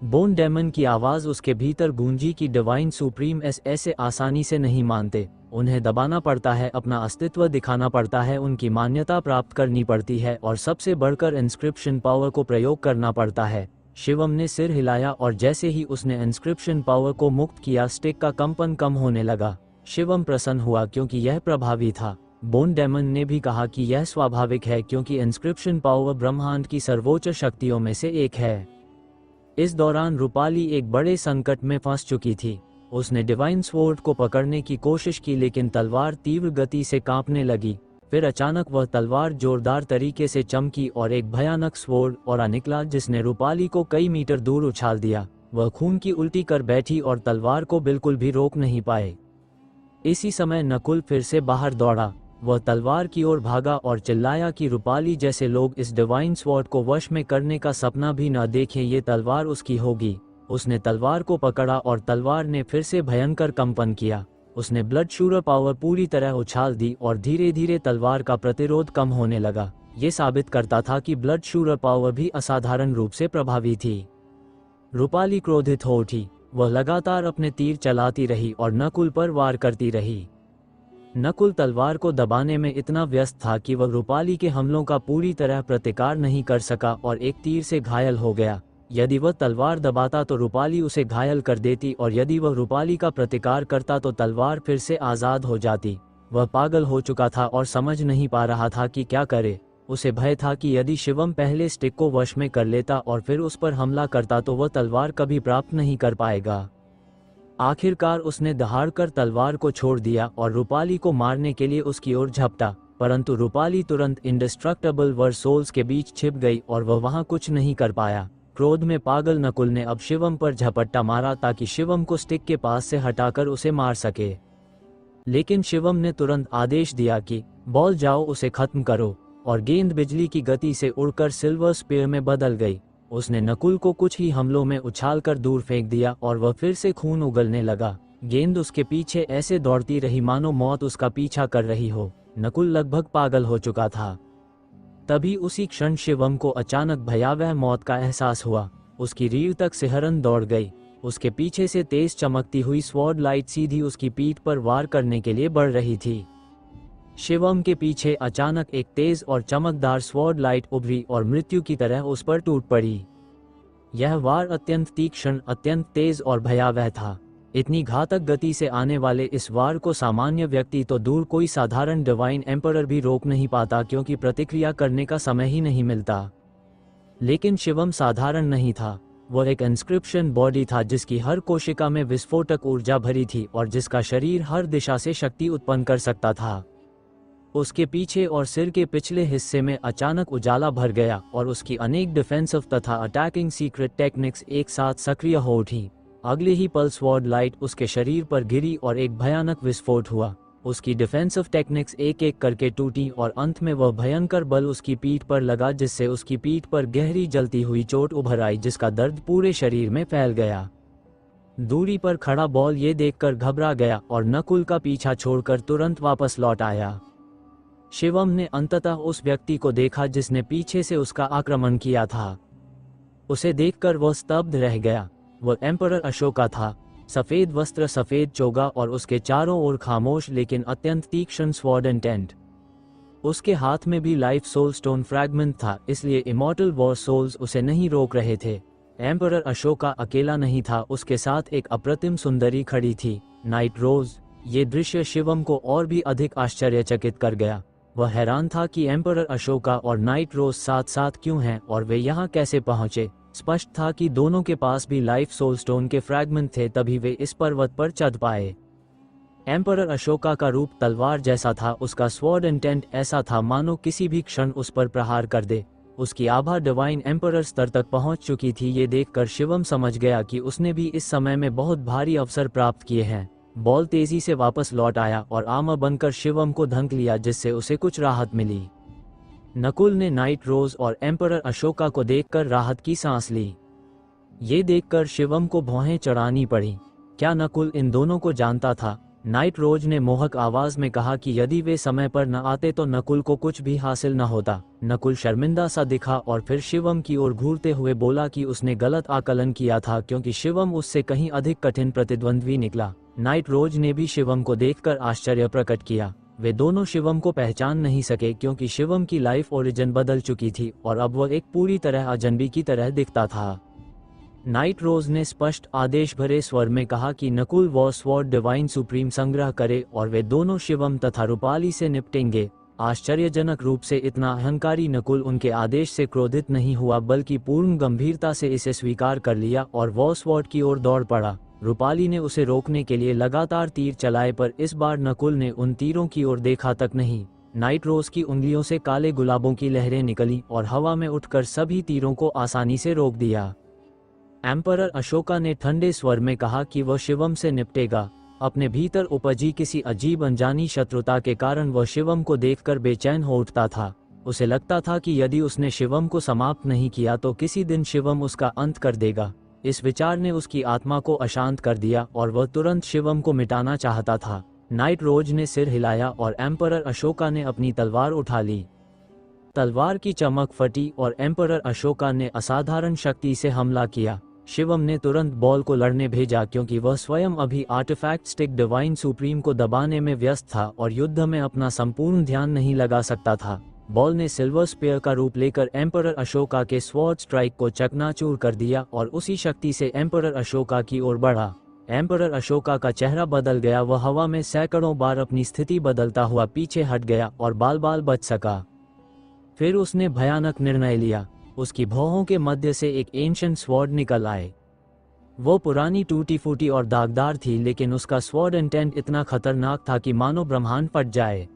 S2: बोन डेमन की आवाज उसके भीतर गूंजी कि डिवाइन सुप्रीम ऐसे आसानी से नहीं मानते। उन्हें दबाना पड़ता है, अपना अस्तित्व दिखाना पड़ता है, उनकी मान्यता प्राप्त करनी पड़ती है और सबसे बढ़कर इंस्क्रिप्शन पावर को प्रयोग करना पड़ता है। शिवम ने सिर हिलाया और जैसे ही उसने इंस्क्रिप्शन पावर को मुक्त किया, स्टिक का कंपन कम होने लगा। शिवम प्रसन्न हुआ क्योंकि यह प्रभावी था। बोन डेमन ने भी कहा कि यह स्वाभाविक है क्योंकि इंस्क्रिप्शन पावर ब्रह्मांड की सर्वोच्च शक्तियों में से एक है। इस दौरान रूपाली एक बड़े संकट में फंस चुकी थी। उसने डिवाइन स्वॉर्ड को पकड़ने की कोशिश की, लेकिन तलवार तीव्र गति से कांपने लगी। फिर अचानक वह तलवार जोरदार तरीके से चमकी और एक भयानक स्वॉर्ड और निकला जिसने रूपाली को कई मीटर दूर उछाल दिया। वह खून की उल्टी कर बैठी और तलवार को बिल्कुल भी रोक नहीं पाए। इसी समय नकुल फिर से बाहर दौड़ा। वह तलवार की ओर भागा और चिल्लाया कि रूपाली जैसे लोग इस डिवाइन स्वॉर्ड को वश में करने का सपना भी न देखें, ये तलवार उसकी होगी। उसने तलवार को पकड़ा और तलवार ने फिर से भयंकर कंपन किया। उसने ब्लड शूर पावर पूरी तरह उछाल दी और धीरे धीरे तलवार का प्रतिरोध कम होने लगा। ये साबित करता था कि ब्लड शूर पावर भी असाधारण रूप से प्रभावी थी। रूपाली क्रोधित हो उठी। वह लगातार अपने तीर चलाती रही और नकुल पर वार करती रही। नकुल तलवार को दबाने में इतना व्यस्त था कि वह रूपाली के हमलों का पूरी तरह प्रतिकार नहीं कर सका और एक तीर से घायल हो गया। यदि वह तलवार दबाता तो रूपाली उसे घायल कर देती और यदि वह रूपाली का प्रतिकार करता तो तलवार फिर से आज़ाद हो जाती। वह पागल हो चुका था और समझ नहीं पा रहा था कि क्या करे। उसे भय था कि यदि शिवम पहले स्टिक को वश में कर लेता और फिर उस पर हमला करता तो वह तलवार कभी प्राप्त नहीं कर पाएगा। आखिरकार उसने दहाड़कर तलवार को छोड़ दिया और रूपाली को मारने के लिए उसकी ओर झपटा, परंतु रूपाली तुरंत इंडिस्ट्रक्टेबल वर सोल्स के बीच छिप गई और वह वहां कुछ नहीं कर पाया। क्रोध में पागल नकुल ने अब शिवम पर झपट्टा मारा ताकि शिवम को स्टिक के पास से हटाकर उसे मार सके, लेकिन शिवम ने तुरंत आदेश दिया कि बॉल जाओ, उसे खत्म करो, और गेंद बिजली की गति से उड़कर सिल्वर स्पीयर में बदल गई। उसने नकुल को कुछ ही हमलों में उछालकर दूर फेंक दिया और वह फिर से खून उगलने लगा। गेंद उसके पीछे ऐसे दौड़ती रही मानो मौत उसका पीछा कर रही हो। नकुल लगभग पागल हो चुका था। तभी उसी क्षण शिवम को अचानक भयावह मौत का एहसास हुआ। उसकी रीढ़ तक सिहरन दौड़ गई। उसके पीछे से तेज चमकती हुई स्वॉर्ड लाइट सीधी उसकी पीठ पर वार करने के लिए बढ़ रही थी। शिवम के पीछे अचानक एक तेज और चमकदार स्वॉर्ड लाइट उभरी और मृत्यु की तरह उस पर टूट पड़ी। यह वार अत्यंत तीक्ष्ण, अत्यंत तेज और भयावह था। इतनी घातक गति से आने वाले इस वार को सामान्य व्यक्ति तो दूर कोई साधारण डिवाइन एम्परर भी रोक नहीं पाता, क्योंकि प्रतिक्रिया करने का समय ही नहीं मिलता। लेकिन शिवम साधारण नहीं था। वह एक इंस्क्रिप्शन बॉडी था जिसकी हर कोशिका में विस्फोटक ऊर्जा भरी थी और जिसका शरीर हर दिशा से शक्ति उत्पन्न कर सकता था। उसके पीछे और सिर के पिछले हिस्से में अचानक उजाला भर गया और उसकी अनेक डिफेंसिव तथा अटैकिंग सीक्रेट टेक्निक्स एक साथ सक्रिय हो उठी। अगले ही पल स्वॉर्ड लाइट उसके शरीर पर गिरी और एक भयानक विस्फोट हुआ। उसकी डिफेंसिव टेक्निक्स एक एक करके टूटी और अंत में वह भयंकर बल उसकी पीठ पर लगा, जिससे उसकी पीठ पर गहरी जलती हुई चोट उभर आई, जिसका दर्द पूरे शरीर में फैल गया। दूरी पर खड़ा बॉल ये देखकर घबरा गया और नकुल का पीछा छोड़कर तुरंत वापस लौट आया। शिवम ने अंततः उस व्यक्ति को देखा जिसने पीछे से उसका आक्रमण किया था। उसे देखकर वह स्तब्ध रह गया। वह एम्परर अशोका था। सफेद वस्त्र, सफेद चोगा और उसके चारों ओर खामोश लेकिन अत्यंत तीक्ष्ण स्वॉर्ड इंटेंट। उसके हाथ में भी लाइफ सोल स्टोन फ्रैगमेंट था, इसलिए इमॉर्टल वॉर सोल्स उसे नहीं रोक रहे थे। एम्परर अशोका अकेला नहीं था, उसके साथ एक अप्रतिम सुंदरी खड़ी थी, नाइट रोज। ये दृश्य शिवम को और भी अधिक आश्चर्यचकित कर गया। वह हैरान था कि एम्परर अशोका और नाइट रोज साथ साथ क्यों हैं और वे यहाँ कैसे पहुँचे। स्पष्ट था कि दोनों के पास भी लाइफ सोल स्टोन के फ्रैगमेंट थे, तभी वे इस पर्वत पर चढ़ पाए। एम्परर अशोका का रूप तलवार जैसा था। उसका स्वॉर्ड इंटेंट ऐसा था मानो किसी भी क्षण उस पर प्रहार कर दे। उसकी आभा डिवाइन एम्परर स्तर तक पहुंच चुकी थी। ये देखकर शिवम समझ गया कि उसने भी इस समय में बहुत भारी अवसर प्राप्त किए हैं। बॉल तेजी से वापस लौट आया और आमा बनकर शिवम को धंक लिया, जिससे उसे कुछ राहत मिली। नकुल ने नाइट रोज और एम्परर अशोका को देखकर राहत की सांस ली। ये देखकर शिवम को भौहें चढ़ानी पड़ी। क्या नकुल इन दोनों को जानता था? नाइट रोज ने मोहक आवाज में कहा कि यदि वे समय पर न आते तो नकुल को कुछ भी हासिल न होता। नकुल शर्मिंदा सा दिखा और फिर शिवम की ओर घूरते हुए बोला कि उसने गलत आकलन किया था, क्योंकि शिवम उससे कहीं अधिक कठिन प्रतिद्वंद्वी निकला। नाइट रोज ने भी शिवम को देखकर आश्चर्य प्रकट किया। वे दोनों शिवम को पहचान नहीं सके, क्योंकि शिवम की लाइफ ओरिजिन बदल चुकी थी और अब वह एक पूरी तरह अजनबी की तरह दिखता था। नाइट रोज ने स्पष्ट आदेश भरे स्वर में कहा कि Nakul war sword divine supreme संग्रह करे और वे दोनों शिवम तथा रूपाली से निपटेंगे। आश्चर्यजनक रूप से इतना अहंकारी नकुल उनके आदेश से क्रोधित नहीं हुआ, बल्कि पूर्ण गंभीरता से इसे स्वीकार कर लिया और वॉर स्वॉर्ड की ओर दौड़ पड़ा। रूपाली ने उसे रोकने के लिए लगातार तीर चलाए, पर इस बार नकुल ने उन तीरों की ओर देखा तक नहीं। नाइट रोज की उंगलियों से काले गुलाबों की लहरें निकली और हवा में उठकर सभी तीरों को आसानी से रोक दिया। एम्परर अशोका ने ठंडे स्वर में कहा कि वह शिवम से निपटेगा। अपने भीतर उपजी किसी अजीब अनजानी शत्रुता के कारण वह शिवम को देखकर बेचैन हो उठता था। उसे लगता था कि यदि उसने शिवम को समाप्त नहीं किया तो किसी दिन शिवम उसका अंत कर देगा। इस विचार ने उसकी आत्मा को अशांत कर दिया और वह तुरंत शिवम को मिटाना चाहता था। नाइट रोज ने सिर हिलाया और एम्परर अशोका ने अपनी तलवार उठा ली। तलवार की चमक फटी और एम्परर अशोका ने असाधारण शक्ति से हमला किया। शिवम ने तुरंत बॉल को लड़ने भेजा क्योंकि वह स्वयं अभी आर्टिफैक्ट स्टिक डिवाइन सुप्रीम को दबाने में व्यस्त था और युद्ध में अपना संपूर्ण ध्यान नहीं लगा सकता था। बॉल ने सिल्वर स्पेयर का रूप लेकर एम्परर अशोका के स्वॉर्ड स्ट्राइक को चकनाचूर कर दिया और उसी शक्ति से एम्परर अशोका की ओर बढ़ा। एम्परर अशोका का चेहरा बदल गया, वह हवा में सैकड़ों बार अपनी स्थिति बदलता हुआ पीछे हट गया और बाल बाल बच सका। फिर उसने भयानक निर्णय लिया। उसकी भौहों के मध्य से एक एंशिएंट स्वॉर्ड निकल आए। वो पुरानी टूटी फूटी और दागदार थी, लेकिन उसका स्वॉर्ड इंटेंट इतना खतरनाक था कि मानो ब्रह्मांड फट जाए।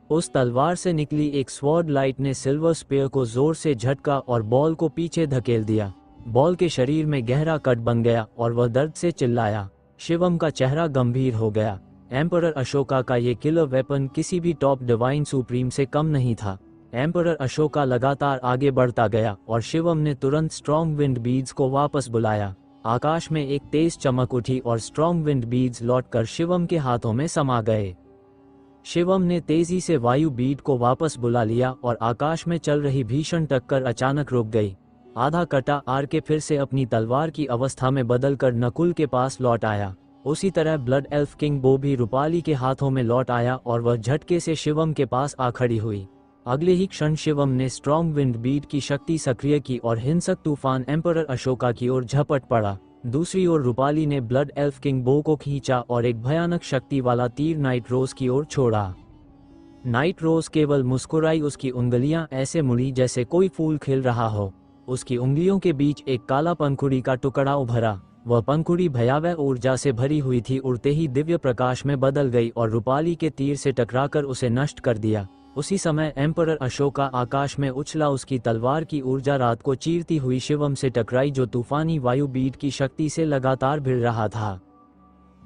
S2: उस तलवार से निकली एक स्वॉर्ड लाइट ने सिल्वर स्पेयर को जोर से झटका और बॉल को पीछे धकेल दिया। बॉल के शरीर में गहरा कट बन गया और वह दर्द से चिल्लाया। शिवम का चेहरा गंभीर हो गया। एम्परर अशोका का ये किलर वेपन किसी भी टॉप डिवाइन सुप्रीम से कम नहीं था। एम्परर अशोका लगातार आगे बढ़ता गया और शिवम ने तुरंत स्ट्रॉन्ग विंड बीड्स को वापस बुलाया। आकाश में एक तेज चमक उठी और स्ट्रॉन्ग विंड बीड्स लौटकर शिवम के हाथों में समा गए। शिवम ने तेजी से वायु बीड को वापस बुला लिया और आकाश में चल रही भीषण टक्कर अचानक रुक गई। आधा कटा आर के फिर से अपनी तलवार की अवस्था में बदलकर नकुल के पास लौट आया। उसी तरह ब्लड एल्फ किंग बो भी रूपाली के हाथों में लौट आया और वह झटके से शिवम के पास आ खड़ी हुई। अगले ही क्षण शिवम ने स्ट्रॉन्ग विंड बीड की शक्ति सक्रिय की और हिंसक तूफान एम्परर अशोका की ओर झपट पड़ा। दूसरी ओर रूपाली ने ब्लड एल्फ किंग बो को खींचा और एक भयानक शक्ति वाला तीर नाइट रोज की ओर छोड़ा। नाइट रोज केवल मुस्कुराई, उसकी उंगलियां ऐसे मुड़ी जैसे कोई फूल खिल रहा हो। उसकी उंगलियों के बीच एक काला पंखुड़ी का टुकड़ा उभरा। वह पंखुड़ी भयावह ऊर्जा से भरी हुई थी, उड़ते ही दिव्य प्रकाश में बदल गई और रूपाली के तीर से टकराकर उसे नष्ट कर दिया। उसी समय एम्परर अशोका आकाश में उछला, उसकी तलवार की ऊर्जा रात को चीरती हुई शिवम से टकराई जो तूफानी वायु बीड की शक्ति से लगातार भिड़ रहा था।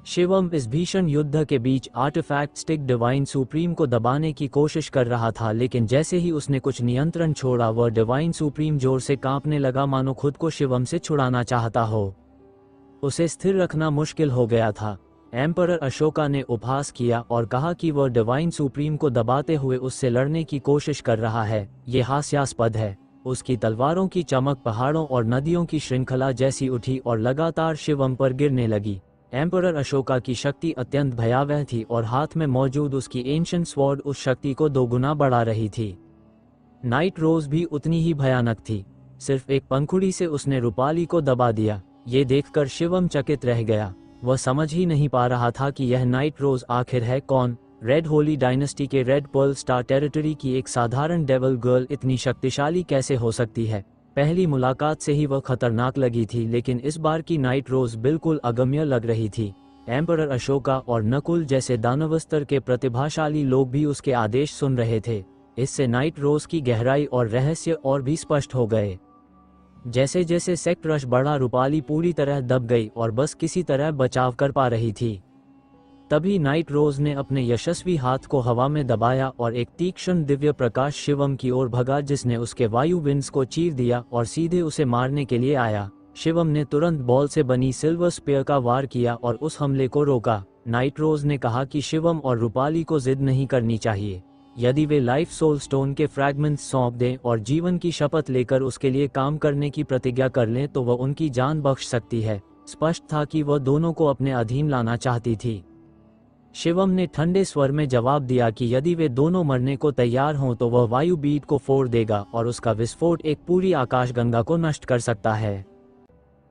S2: शिवम इस भीषण युद्ध के बीच आर्टिफैक्ट स्टिक डिवाइन सुप्रीम को दबाने की कोशिश कर रहा था, लेकिन जैसे ही उसने कुछ नियंत्रण छोड़ा वह डिवाइन सुप्रीम जोर से कांपने लगा, मानो खुद को शिवम से छुड़ाना चाहता हो। उसे स्थिर रखना मुश्किल हो गया था। एम्परर अशोका ने उपहास किया और कहा कि वह डिवाइन सुप्रीम को दबाते हुए उससे लड़ने की कोशिश कर रहा है। ये हास्यास्पद है। उसकी तलवारों की चमक पहाड़ों और नदियों की श्रृंखला जैसी उठी और लगातार शिवम पर गिरने लगी। एम्परर अशोका की शक्ति अत्यंत भयावह थी और हाथ में मौजूद उसकी एंशिएंट स्वॉर्ड उस शक्ति को दोगुना बढ़ा रही थी। नाइट रोज भी उतनी ही भयानक थी। सिर्फ एक पंखुड़ी से उसने रूपाली को दबा दिया। ये देखकर शिवम चकित रह गया। वह समझ ही नहीं पा रहा था कि यह नाइट रोज आखिर है कौन। रेड होली डायनेस्टी के रेड पर्ल स्टार टेरिटरी की एक साधारण डेविल गर्ल इतनी शक्तिशाली कैसे हो सकती है। पहली मुलाकात से ही वह खतरनाक लगी थी, लेकिन इस बार की नाइट रोज बिल्कुल अगम्य लग रही थी। एम्परर अशोका और नकुल जैसे दानव स्तर के प्रतिभाशाली लोग भी उसके आदेश सुन रहे थे। इससे नाइट रोज की गहराई और रहस्य और भी स्पष्ट हो गए। जैसे जैसे सेक्ट रश बढ़ा, रूपाली पूरी तरह दब गई और बस किसी तरह बचाव कर पा रही थी। तभी नाइट रोज ने अपने यशस्वी हाथ को हवा में दबाया और एक तीक्ष्ण दिव्य प्रकाश शिवम की ओर भगा, जिसने उसके वायु विंड्स को चीर दिया और सीधे उसे मारने के लिए आया। शिवम ने तुरंत बॉल से बनी सिल्वर स्पेयर का वार किया और उस हमले को रोका। नाइट रोज ने कहा कि शिवम और रूपाली को जिद नहीं करनी चाहिए। यदि वे लाइफ सोल स्टोन के फ्रैगमेंट्स सौंप दें और जीवन की शपथ लेकर उसके लिए काम करने की प्रतिज्ञा कर लें तो वह उनकी जान बख्श सकती है। स्पष्ट था कि वह दोनों को अपने अधीन लाना चाहती थी। शिवम ने ठंडे स्वर में जवाब दिया कि यदि वे दोनों मरने को तैयार हों तो वह वायु बीड को फोड़ देगा और उसका विस्फोट एक पूरी आकाशगंगा को नष्ट कर सकता है।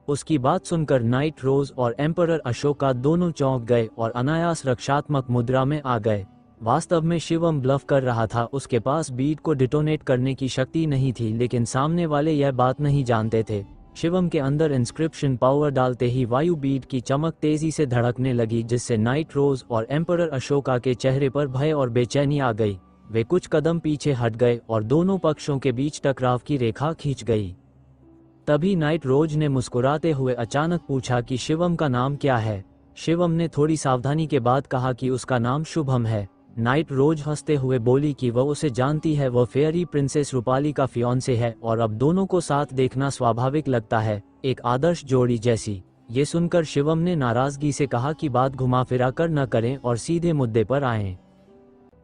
S2: उसकी बात सुनकर नाइट रोज और एम्परर अशोका दोनों चौंक गए और अनायास रक्षात्मक मुद्रा में आ गए। वास्तव में शिवम ब्लफ कर रहा था। उसके पास बीड को डिटोनेट करने की शक्ति नहीं थी, लेकिन सामने वाले यह बात नहीं जानते थे। शिवम के अंदर इंस्क्रिप्शन पावर डालते ही वायु बीड की चमक तेजी से धड़कने लगी, जिससे नाइट रोज और एम्परर अशोका के चेहरे पर भय और बेचैनी आ गई। वे कुछ कदम पीछे हट गए और दोनों पक्षों के बीच टकराव की रेखा खींच गई। तभी नाइट रोज ने मुस्कुराते हुए अचानक पूछा कि शिवम का नाम क्या है। शिवम ने थोड़ी सावधानी के बाद कहा कि उसका नाम शुभम है। नाइट रोज हंसते हुए बोली कि वह उसे जानती है, वह फेयरी प्रिंसेस रूपाली का फियांसे है और अब दोनों को साथ देखना स्वाभाविक लगता है, एक आदर्श जोड़ी जैसी। ये सुनकर शिवम ने नाराजगी से कहा कि बात घुमा फिरा कर न करें और सीधे मुद्दे पर आएं।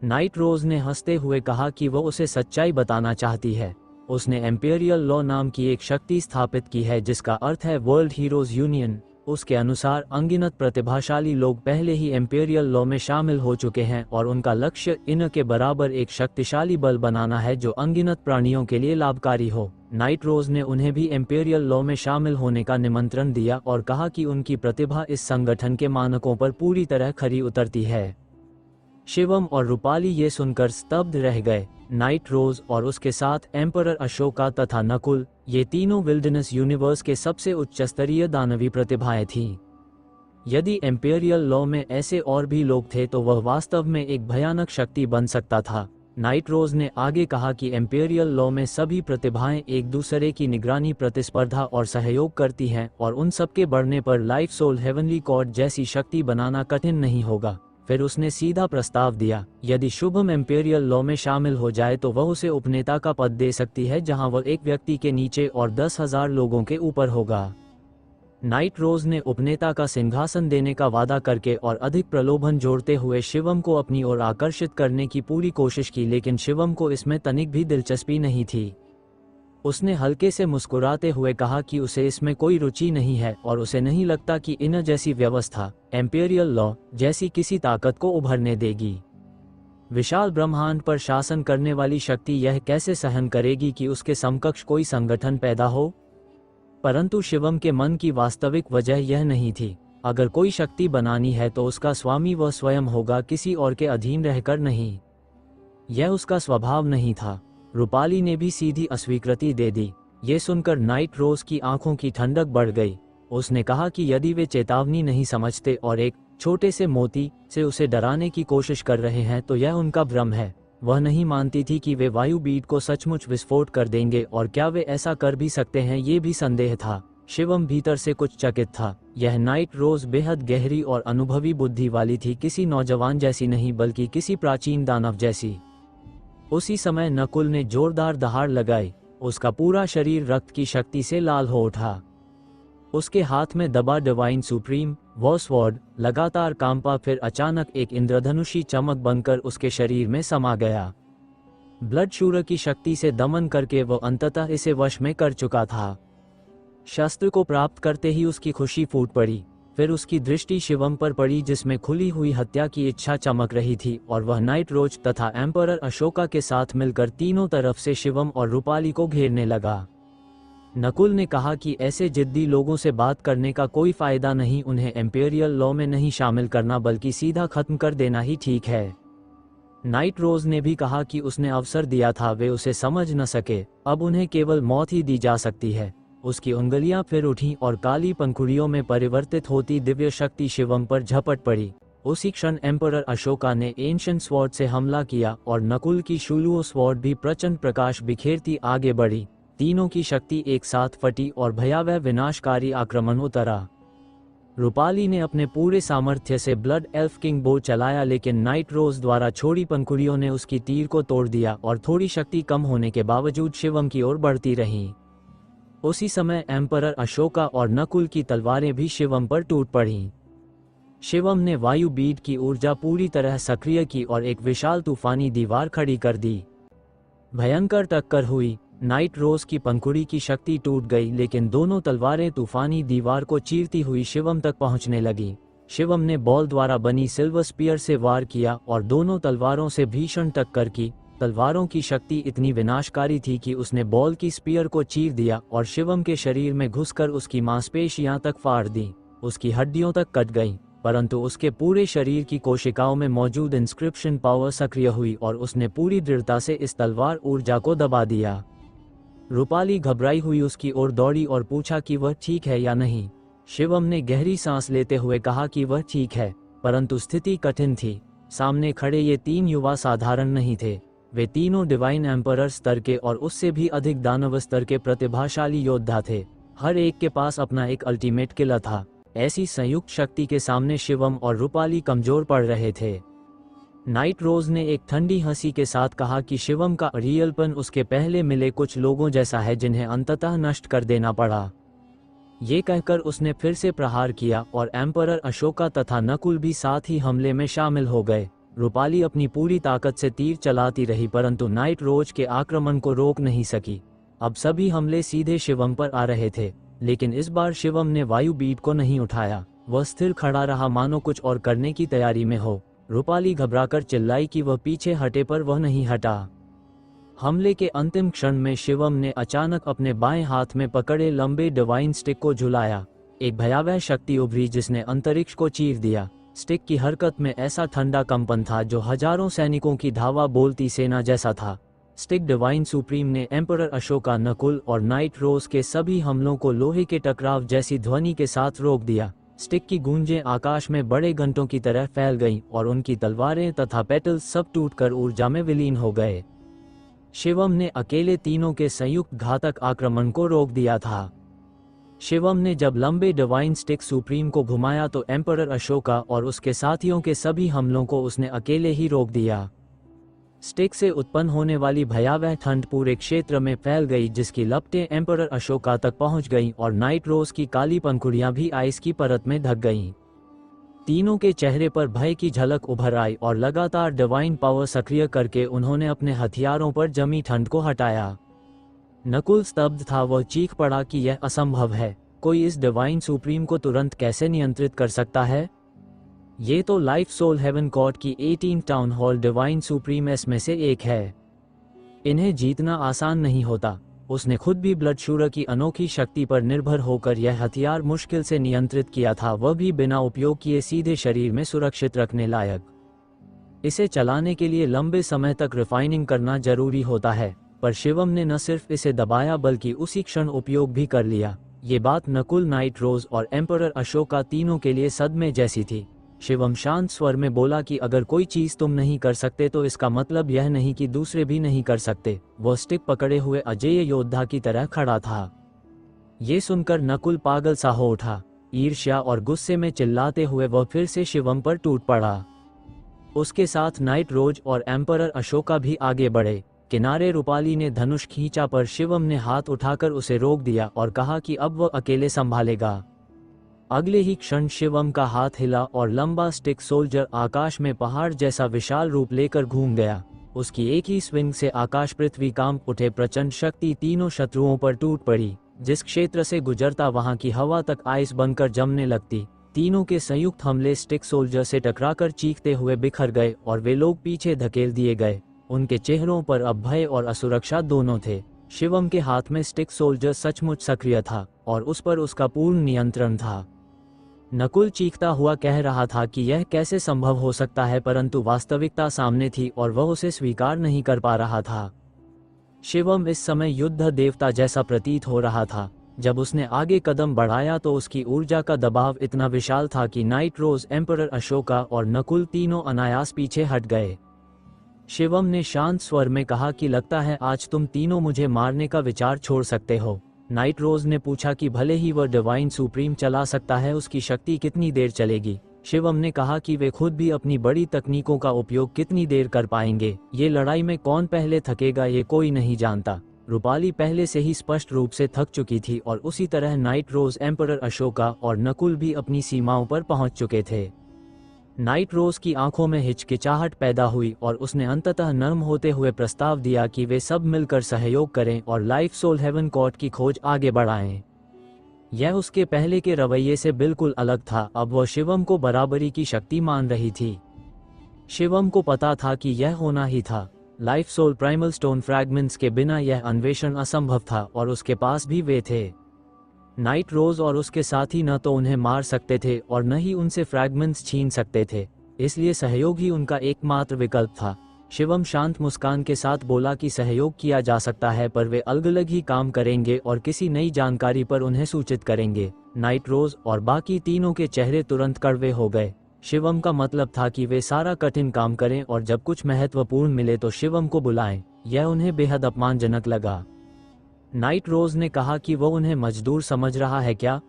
S2: नाइट रोज ने हंसते हुए कहा कि वह उसे सच्चाई बताना चाहती है। उसने एम्पेरियल लॉ नाम की एक शक्ति स्थापित की है जिसका अर्थ है वर्ल्ड हीरोज यूनियन। उसके अनुसार अनगिनत प्रतिभाशाली लोग पहले ही एम्पेरियल लॉ में शामिल हो चुके हैं और उनका लक्ष्य इन के बराबर एक शक्तिशाली बल बनाना है जो अनगिनत प्राणियों के लिए लाभकारी हो। नाइट रोज ने उन्हें भी एम्पेरियल लॉ में शामिल होने का निमंत्रण दिया और कहा कि उनकी प्रतिभा इस संगठन के मानकों पर पूरी तरह खरी उतरती है। शिवम और रूपाली ये सुनकर स्तब्ध रह गए। नाइट रोज और उसके साथ एम्परर अशोका तथा नकुल, ये तीनों विल्डरनेस यूनिवर्स के सबसे उच्च स्तरीय दानवी प्रतिभाएं थीं। यदि एम्पेरियल लॉ में ऐसे और भी लोग थे तो वह वास्तव में एक भयानक शक्ति बन सकता था। नाइट रोज ने आगे कहा कि एम्पेरियल लॉ में सभी प्रतिभाएं एक दूसरे की निगरानी, प्रतिस्पर्धा और सहयोग करती हैं और उन सबके बढ़ने पर लाइफ सोल हेवनली कॉर्ड जैसी शक्ति बनाना कठिन नहीं होगा। फिर उसने सीधा प्रस्ताव दिया, यदि शुभम एम्पेरियल लॉ में शामिल हो जाए तो वह उसे उपनेता का पद दे सकती है जहां वह एक व्यक्ति के नीचे और 10,000 लोगों के ऊपर होगा। नाइट रोज ने उपनेता का सिंहासन देने का वादा करके और अधिक प्रलोभन जोड़ते हुए शिवम को अपनी ओर आकर्षित करने की पूरी कोशिश की, लेकिन शिवम को इसमें तनिक भी दिलचस्पी नहीं थी। उसने हल्के से मुस्कुराते हुए कहा कि उसे इसमें कोई रुचि नहीं है और उसे नहीं लगता कि इन जैसी व्यवस्था, एम्पेरियल लॉ जैसी किसी ताकत को उभरने देगी। विशाल ब्रह्मांड पर शासन करने वाली शक्ति यह कैसे सहन करेगी कि उसके समकक्ष कोई संगठन पैदा हो? परंतु शिवम के मन की वास्तविक वजह यह नहीं थी। अगर कोई शक्ति बनानी है तो उसका स्वामी वह स्वयं होगा, किसी और के अधीन रहकर नहीं। यह उसका स्वभाव नहीं था। रूपाली ने भी सीधी अस्वीकृति दे दी। ये सुनकर नाइट रोज की आंखों की ठंडक बढ़ गई। उसने कहा कि यदि वे चेतावनी नहीं समझते और एक छोटे से मोती से उसे डराने की कोशिश कर रहे हैं तो यह उनका भ्रम है। वह नहीं मानती थी कि वे वायु बीट को सचमुच विस्फोट कर देंगे और क्या वे ऐसा कर भी सकते हैं, ये भी संदेह था। शिवम भीतर से कुछ चकित था। यह नाइट रोज बेहद गहरी और अनुभवी बुद्धि वाली थी, किसी नौजवान जैसी नहीं बल्कि किसी प्राचीन दानव जैसी। उसी समय नकुल ने जोरदार दहाड़ लगाई। उसका पूरा शरीर रक्त की शक्ति से लाल हो उठा। उसके हाथ में दबा डिवाइन सुप्रीम वॉस्वर्ड लगातार कांपा, फिर अचानक एक इंद्रधनुषी चमक बनकर उसके शरीर में समा गया। ब्लड शूर की शक्ति से दमन करके वह अंततः इसे वश में कर चुका था। शस्त्र को प्राप्त करते ही उसकी खुशी फूट पड़ी। फिर उसकी दृष्टि शिवम पर पड़ी जिसमें खुली हुई हत्या की इच्छा चमक रही थी और वह नाइट रोज तथा एम्परर अशोका के साथ मिलकर तीनों तरफ से शिवम और रूपाली को घेरने लगा। नकुल ने कहा कि ऐसे जिद्दी लोगों से बात करने का कोई फायदा नहीं, उन्हें एम्पेरियल लॉ में नहीं शामिल करना बल्कि सीधा खत्म कर देना ही ठीक है। नाइट रोज ने भी कहा कि उसने अवसर दिया था, वे उसे समझ न सके, अब उन्हें केवल मौत ही दी जा सकती है। उसकी उंगलियां फिर उठीं और काली पंखुड़ियों में परिवर्तित होती दिव्य शक्ति शिवम पर झपट पड़ी। उसी क्षण एम्परर अशोका ने एंशिएंट स्वॉर्ड से हमला किया और नकुल की शूलुओ स्वॉर्ड भी प्रचंड प्रकाश बिखेरती आगे बढ़ी। तीनों की शक्ति एक साथ फटी और भयावह विनाशकारी आक्रमण उतरा। रूपाली ने अपने पूरे सामर्थ्य से ब्लड एल्फ किंग बो चलाया, लेकिन नाइट रोज द्वारा छोड़ी पंखुड़ियों ने उसकी तीर को तोड़ दिया और थोड़ी शक्ति कम होने के बावजूद शिवम की ओर बढ़ती रहीं। उसी समय एम्परर अशोका और नकुल की तलवारें भी शिवम पर टूट पड़ीं। शिवम ने वायु बीट की ऊर्जा पूरी तरह सक्रिय की और एक विशाल तूफानी दीवार खड़ी कर दी। भयंकर टक्कर हुई। नाइट रोज की पंखुड़ी की शक्ति टूट गई, लेकिन दोनों तलवारें तूफानी दीवार को चीरती हुई शिवम तक पहुंचने लगी। शिवम ने बॉल द्वारा बनी सिल्वर स्पीयर से वार किया और दोनों तलवारों से भीषण टक्कर की। तलवारों की शक्ति इतनी विनाशकारी थी कि उसने बॉल की स्पीयर को चीर दिया और शिवम के शरीर में घुसकर उसकी मांसपेशियां तक फाड़ दी। उसकी हड्डियों तक कट गईं, परंतु उसके पूरे शरीर की कोशिकाओं में मौजूद इंस्क्रिप्शन पावर सक्रिय हुई और उसने पूरी दृढ़ता से इस तलवार ऊर्जा को दबा दिया। रूपाली घबराई हुई उसकी ओर दौड़ी और पूछा कि वह ठीक है या नहीं। शिवम ने गहरी सांस लेते हुए कहा कि वह ठीक है, परंतु स्थिति कठिन थी। सामने खड़े ये तीन युवा साधारण नहीं थे। वे तीनों डिवाइन एम्परर स्तर के और उससे भी अधिक दानव स्तर के प्रतिभाशाली योद्धा थे। हर एक के पास अपना एक अल्टीमेट किला था। ऐसी संयुक्त शक्ति के सामने शिवम और रूपाली कमजोर पड़ रहे थे। नाइट रोज ने एक ठंडी हंसी के साथ कहा कि शिवम का रियलपन उसके पहले मिले कुछ लोगों जैसा है जिन्हें अंततः नष्ट कर देना पड़ा। ये कहकर उसने फिर से प्रहार किया और एम्परर अशोका तथा नकुल भी साथ ही हमले में शामिल हो गए। रूपाली अपनी पूरी ताकत से तीर चलाती रही, परंतु नाइट रोज के आक्रमण को रोक नहीं सकी। अब सभी हमले सीधे शिवम पर आ रहे थे, लेकिन इस बार शिवम ने वायु बीट को नहीं उठाया। वह स्थिर खड़ा रहा, मानो कुछ और करने की तैयारी में हो। रूपाली घबराकर चिल्लाई कि वह पीछे हटे, पर वह नहीं हटा। हमले के अंतिम क्षण में शिवम ने अचानक अपने बाएं हाथ में पकड़े लंबे डिवाइन स्टिक को झुलाया। एक भयावह शक्ति उभरी जिसने अंतरिक्ष को चीर दिया। स्टिक की हरकत में ऐसा ठंडा कंपन था जो हजारों सैनिकों की धावा बोलती सेना जैसा था। स्टिक डिवाइन सुप्रीम ने एम्परर अशोका, नकुल और नाइट रोज के सभी हमलों को लोहे के टकराव जैसी ध्वनि के साथ रोक दिया। स्टिक की गूंजें आकाश में बड़े घंटों की तरह फैल गईं और उनकी तलवारें तथा पेटल्स सब टूटकर ऊर्जा में विलीन हो गए। शिवम ने अकेले तीनों के संयुक्त घातक आक्रमण को रोक दिया था। शिवम ने जब लंबे डिवाइन स्टिक सुप्रीम को घुमाया तो एम्परर अशोका और उसके साथियों के सभी हमलों को उसने अकेले ही रोक दिया। स्टिक से उत्पन्न होने वाली भयावह ठंड पूरे क्षेत्र में फैल गई, जिसकी लपटें एम्परर अशोका तक पहुंच गईं और नाइट रोज की काली पंखुड़ियां भी आइस की परत में ढक गईं। तीनों के चेहरे पर भय की झलक उभर आई और लगातार डिवाइन पावर सक्रिय करके उन्होंने अपने हथियारों पर जमी ठंड को हटाया। नकुल स्तब्ध था, वह चीख पड़ा कि यह असंभव है। कोई इस डिवाइन सुप्रीम को तुरंत कैसे नियंत्रित कर सकता है? ये तो लाइफ सोल हेवन कॉर्ट की 18 टाउन हॉल डिवाइन सुप्रीमेस में से एक है। इन्हें जीतना आसान नहीं होता। उसने खुद भी ब्लड शूर की अनोखी शक्ति पर निर्भर होकर यह हथियार मुश्किल से नियंत्रित किया था, वह भी बिना उपयोग किए सीधे शरीर में सुरक्षित रखने लायक। इसे चलाने के लिए लंबे समय तक रिफाइनिंग करना जरूरी होता है, पर शिवम ने न सिर्फ इसे दबाया बल्कि उसी क्षण उपयोग भी कर लिया। ये बात नकुल, नाइट रोज और एम्परर अशोका तीनों के लिए सदमे जैसी थी। शिवम शांत स्वर में बोला कि अगर कोई चीज तुम नहीं कर सकते तो इसका मतलब यह नहीं कि दूसरे भी नहीं कर सकते। वह स्टिक पकड़े हुए अजेय योद्धा की तरह खड़ा था। ये सुनकर नकुल पागल सा हो उठा। ईर्ष्या और गुस्से में चिल्लाते हुए वह फिर से शिवम पर टूट पड़ा। उसके साथ नाइट रोज और एम्परर अशोका भी आगे बढ़े। किनारे रूपाली ने धनुष खींचा, पर शिवम ने हाथ उठाकर उसे रोक दिया और कहा कि अब वह अकेले संभालेगा। अगले ही क्षण शिवम का हाथ हिला और लंबा स्टिक सोल्जर आकाश में पहाड़ जैसा विशाल रूप लेकर घूम गया। उसकी एक ही स्विंग से आकाश पृथ्वी कांप उठे। प्रचंड शक्ति तीनों शत्रुओं पर टूट पड़ी। जिस क्षेत्र से गुजरता वहां की हवा तक आइस बनकर जमने लगती। तीनों के संयुक्त हमले स्टिक सोल्जर से टकराकर चीखते हुए बिखर गए और वे लोग पीछे धकेल दिए गए। उनके चेहरों पर अब भय और असुरक्षा दोनों थे। शिवम के हाथ में स्टिक सोल्जर सचमुच सक्रिय था और उस पर उसका पूर्ण नियंत्रण था। नकुल चीखता हुआ कह रहा था कि यह कैसे संभव हो सकता है, परंतु वास्तविकता सामने थी और वह उसे स्वीकार नहीं कर पा रहा था। शिवम इस समय युद्ध देवता जैसा प्रतीत हो रहा था। जब उसने आगे कदम बढ़ाया तो उसकी ऊर्जा का दबाव इतना विशाल था कि नाइट रोज, एम्परर अशोका और नकुल तीनों अनायास पीछे हट गए। शिवम ने शांत स्वर में कहा कि लगता है आज तुम तीनों मुझे मारने का विचार छोड़ सकते हो। नाइट रोज ने पूछा कि भले ही वह डिवाइन सुप्रीम चला सकता है, उसकी शक्ति कितनी देर चलेगी? शिवम ने कहा कि वे खुद भी अपनी बड़ी तकनीकों का उपयोग कितनी देर कर पाएंगे। ये लड़ाई में कौन पहले थकेगा ये कोई नहीं जानता। रूपाली पहले से ही स्पष्ट रूप से थक चुकी थी और उसी तरह नाइट रोज, एम्परर अशोका और नकुल भी अपनी सीमाओं पर पहुंच चुके थे। नाइट रोज की आंखों में हिचकिचाहट पैदा हुई और उसने अंततः नर्म होते हुए प्रस्ताव दिया कि वे सब मिलकर सहयोग करें और लाइफ सोल हेवन कॉर्ट की खोज आगे बढ़ाएं। यह उसके पहले के रवैये से बिल्कुल अलग था। अब वह शिवम को बराबरी की शक्ति मान रही थी। शिवम को पता था कि यह होना ही था। Life soul primal stone fragments के बिना यह अन्वेषण असंभव था और उसके पास भी वे थे। नाइट रोज और उसके साथी न तो उन्हें मार सकते थे और न ही उनसे फ्रैगमेंट्स छीन सकते थे, इसलिए सहयोग ही उनका एकमात्र विकल्प था। शिवम शांत मुस्कान के साथ बोला कि सहयोग किया जा सकता है, पर वे अलग अलग ही काम करेंगे और किसी नई जानकारी पर उन्हें सूचित करेंगे। नाइट रोज और बाकी तीनों के चेहरे तुरंत कड़वे हो गए। शिवम का मतलब था कि वे सारा कठिन काम करें और जब कुछ महत्वपूर्ण मिले तो शिवम को बुलाएं। यह उन्हें बेहद अपमानजनक लगा। नाइट रोज ने कहा कि वह उन्हें मजदूर समझ रहा है क्या?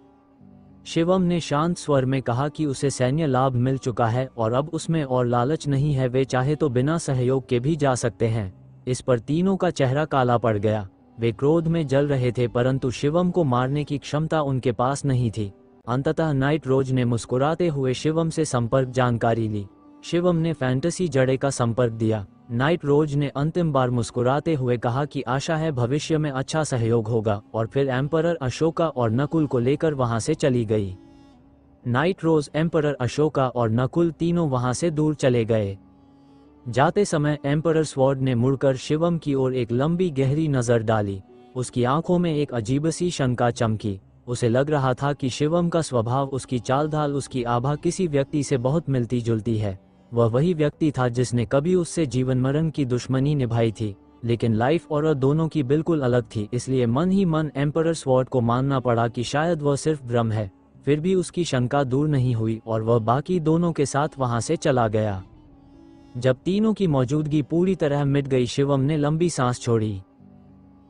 S2: शिवम ने शांत स्वर में कहा कि उसे सैन्य लाभ मिल चुका है और अब उसमें और लालच नहीं है। वे चाहे तो बिना सहयोग के भी जा सकते हैं। इस पर तीनों का चेहरा काला पड़ गया। वे क्रोध में जल रहे थे, परंतु शिवम को मारने की क्षमता उनके पास नहीं थी। अंततः नाइट रोज ने मुस्कुराते हुए शिवम से संपर्क जानकारी ली। शिवम ने फैंटेसी जड़े का संपर्क दिया। नाइट रोज ने अंतिम बार मुस्कुराते हुए कहा कि आशा है भविष्य में अच्छा सहयोग होगा, और फिर एम्परर अशोका और नकुल को लेकर वहां से चली गई। नाइट रोज, एम्परर अशोका और नकुल तीनों वहां से दूर चले गए। जाते समय एम्परर स्वॉर्ड ने मुड़कर शिवम की ओर एक लंबी गहरी नजर डाली। उसकी आंखों में एक अजीब सी शंका चमकी। उसे लग रहा था कि शिवम का स्वभाव, उसकी चाल ढाल, उसकी आभा किसी व्यक्ति से बहुत मिलती जुलती है। वह वही व्यक्ति था जिसने कभी उससे जीवन मरण की दुश्मनी निभाई थी, लेकिन लाइफ और दोनों की बिल्कुल अलग थी। इसलिए मन ही मन एम्परर स्वॉर्ड को मानना पड़ा कि शायद वह सिर्फ भ्रम है। फिर भी उसकी शंका दूर नहीं हुई और वह बाकी दोनों के साथ वहां से चला गया। जब तीनों की मौजूदगी पूरी तरह मिट गई, शिवम ने लंबी सांस छोड़ी।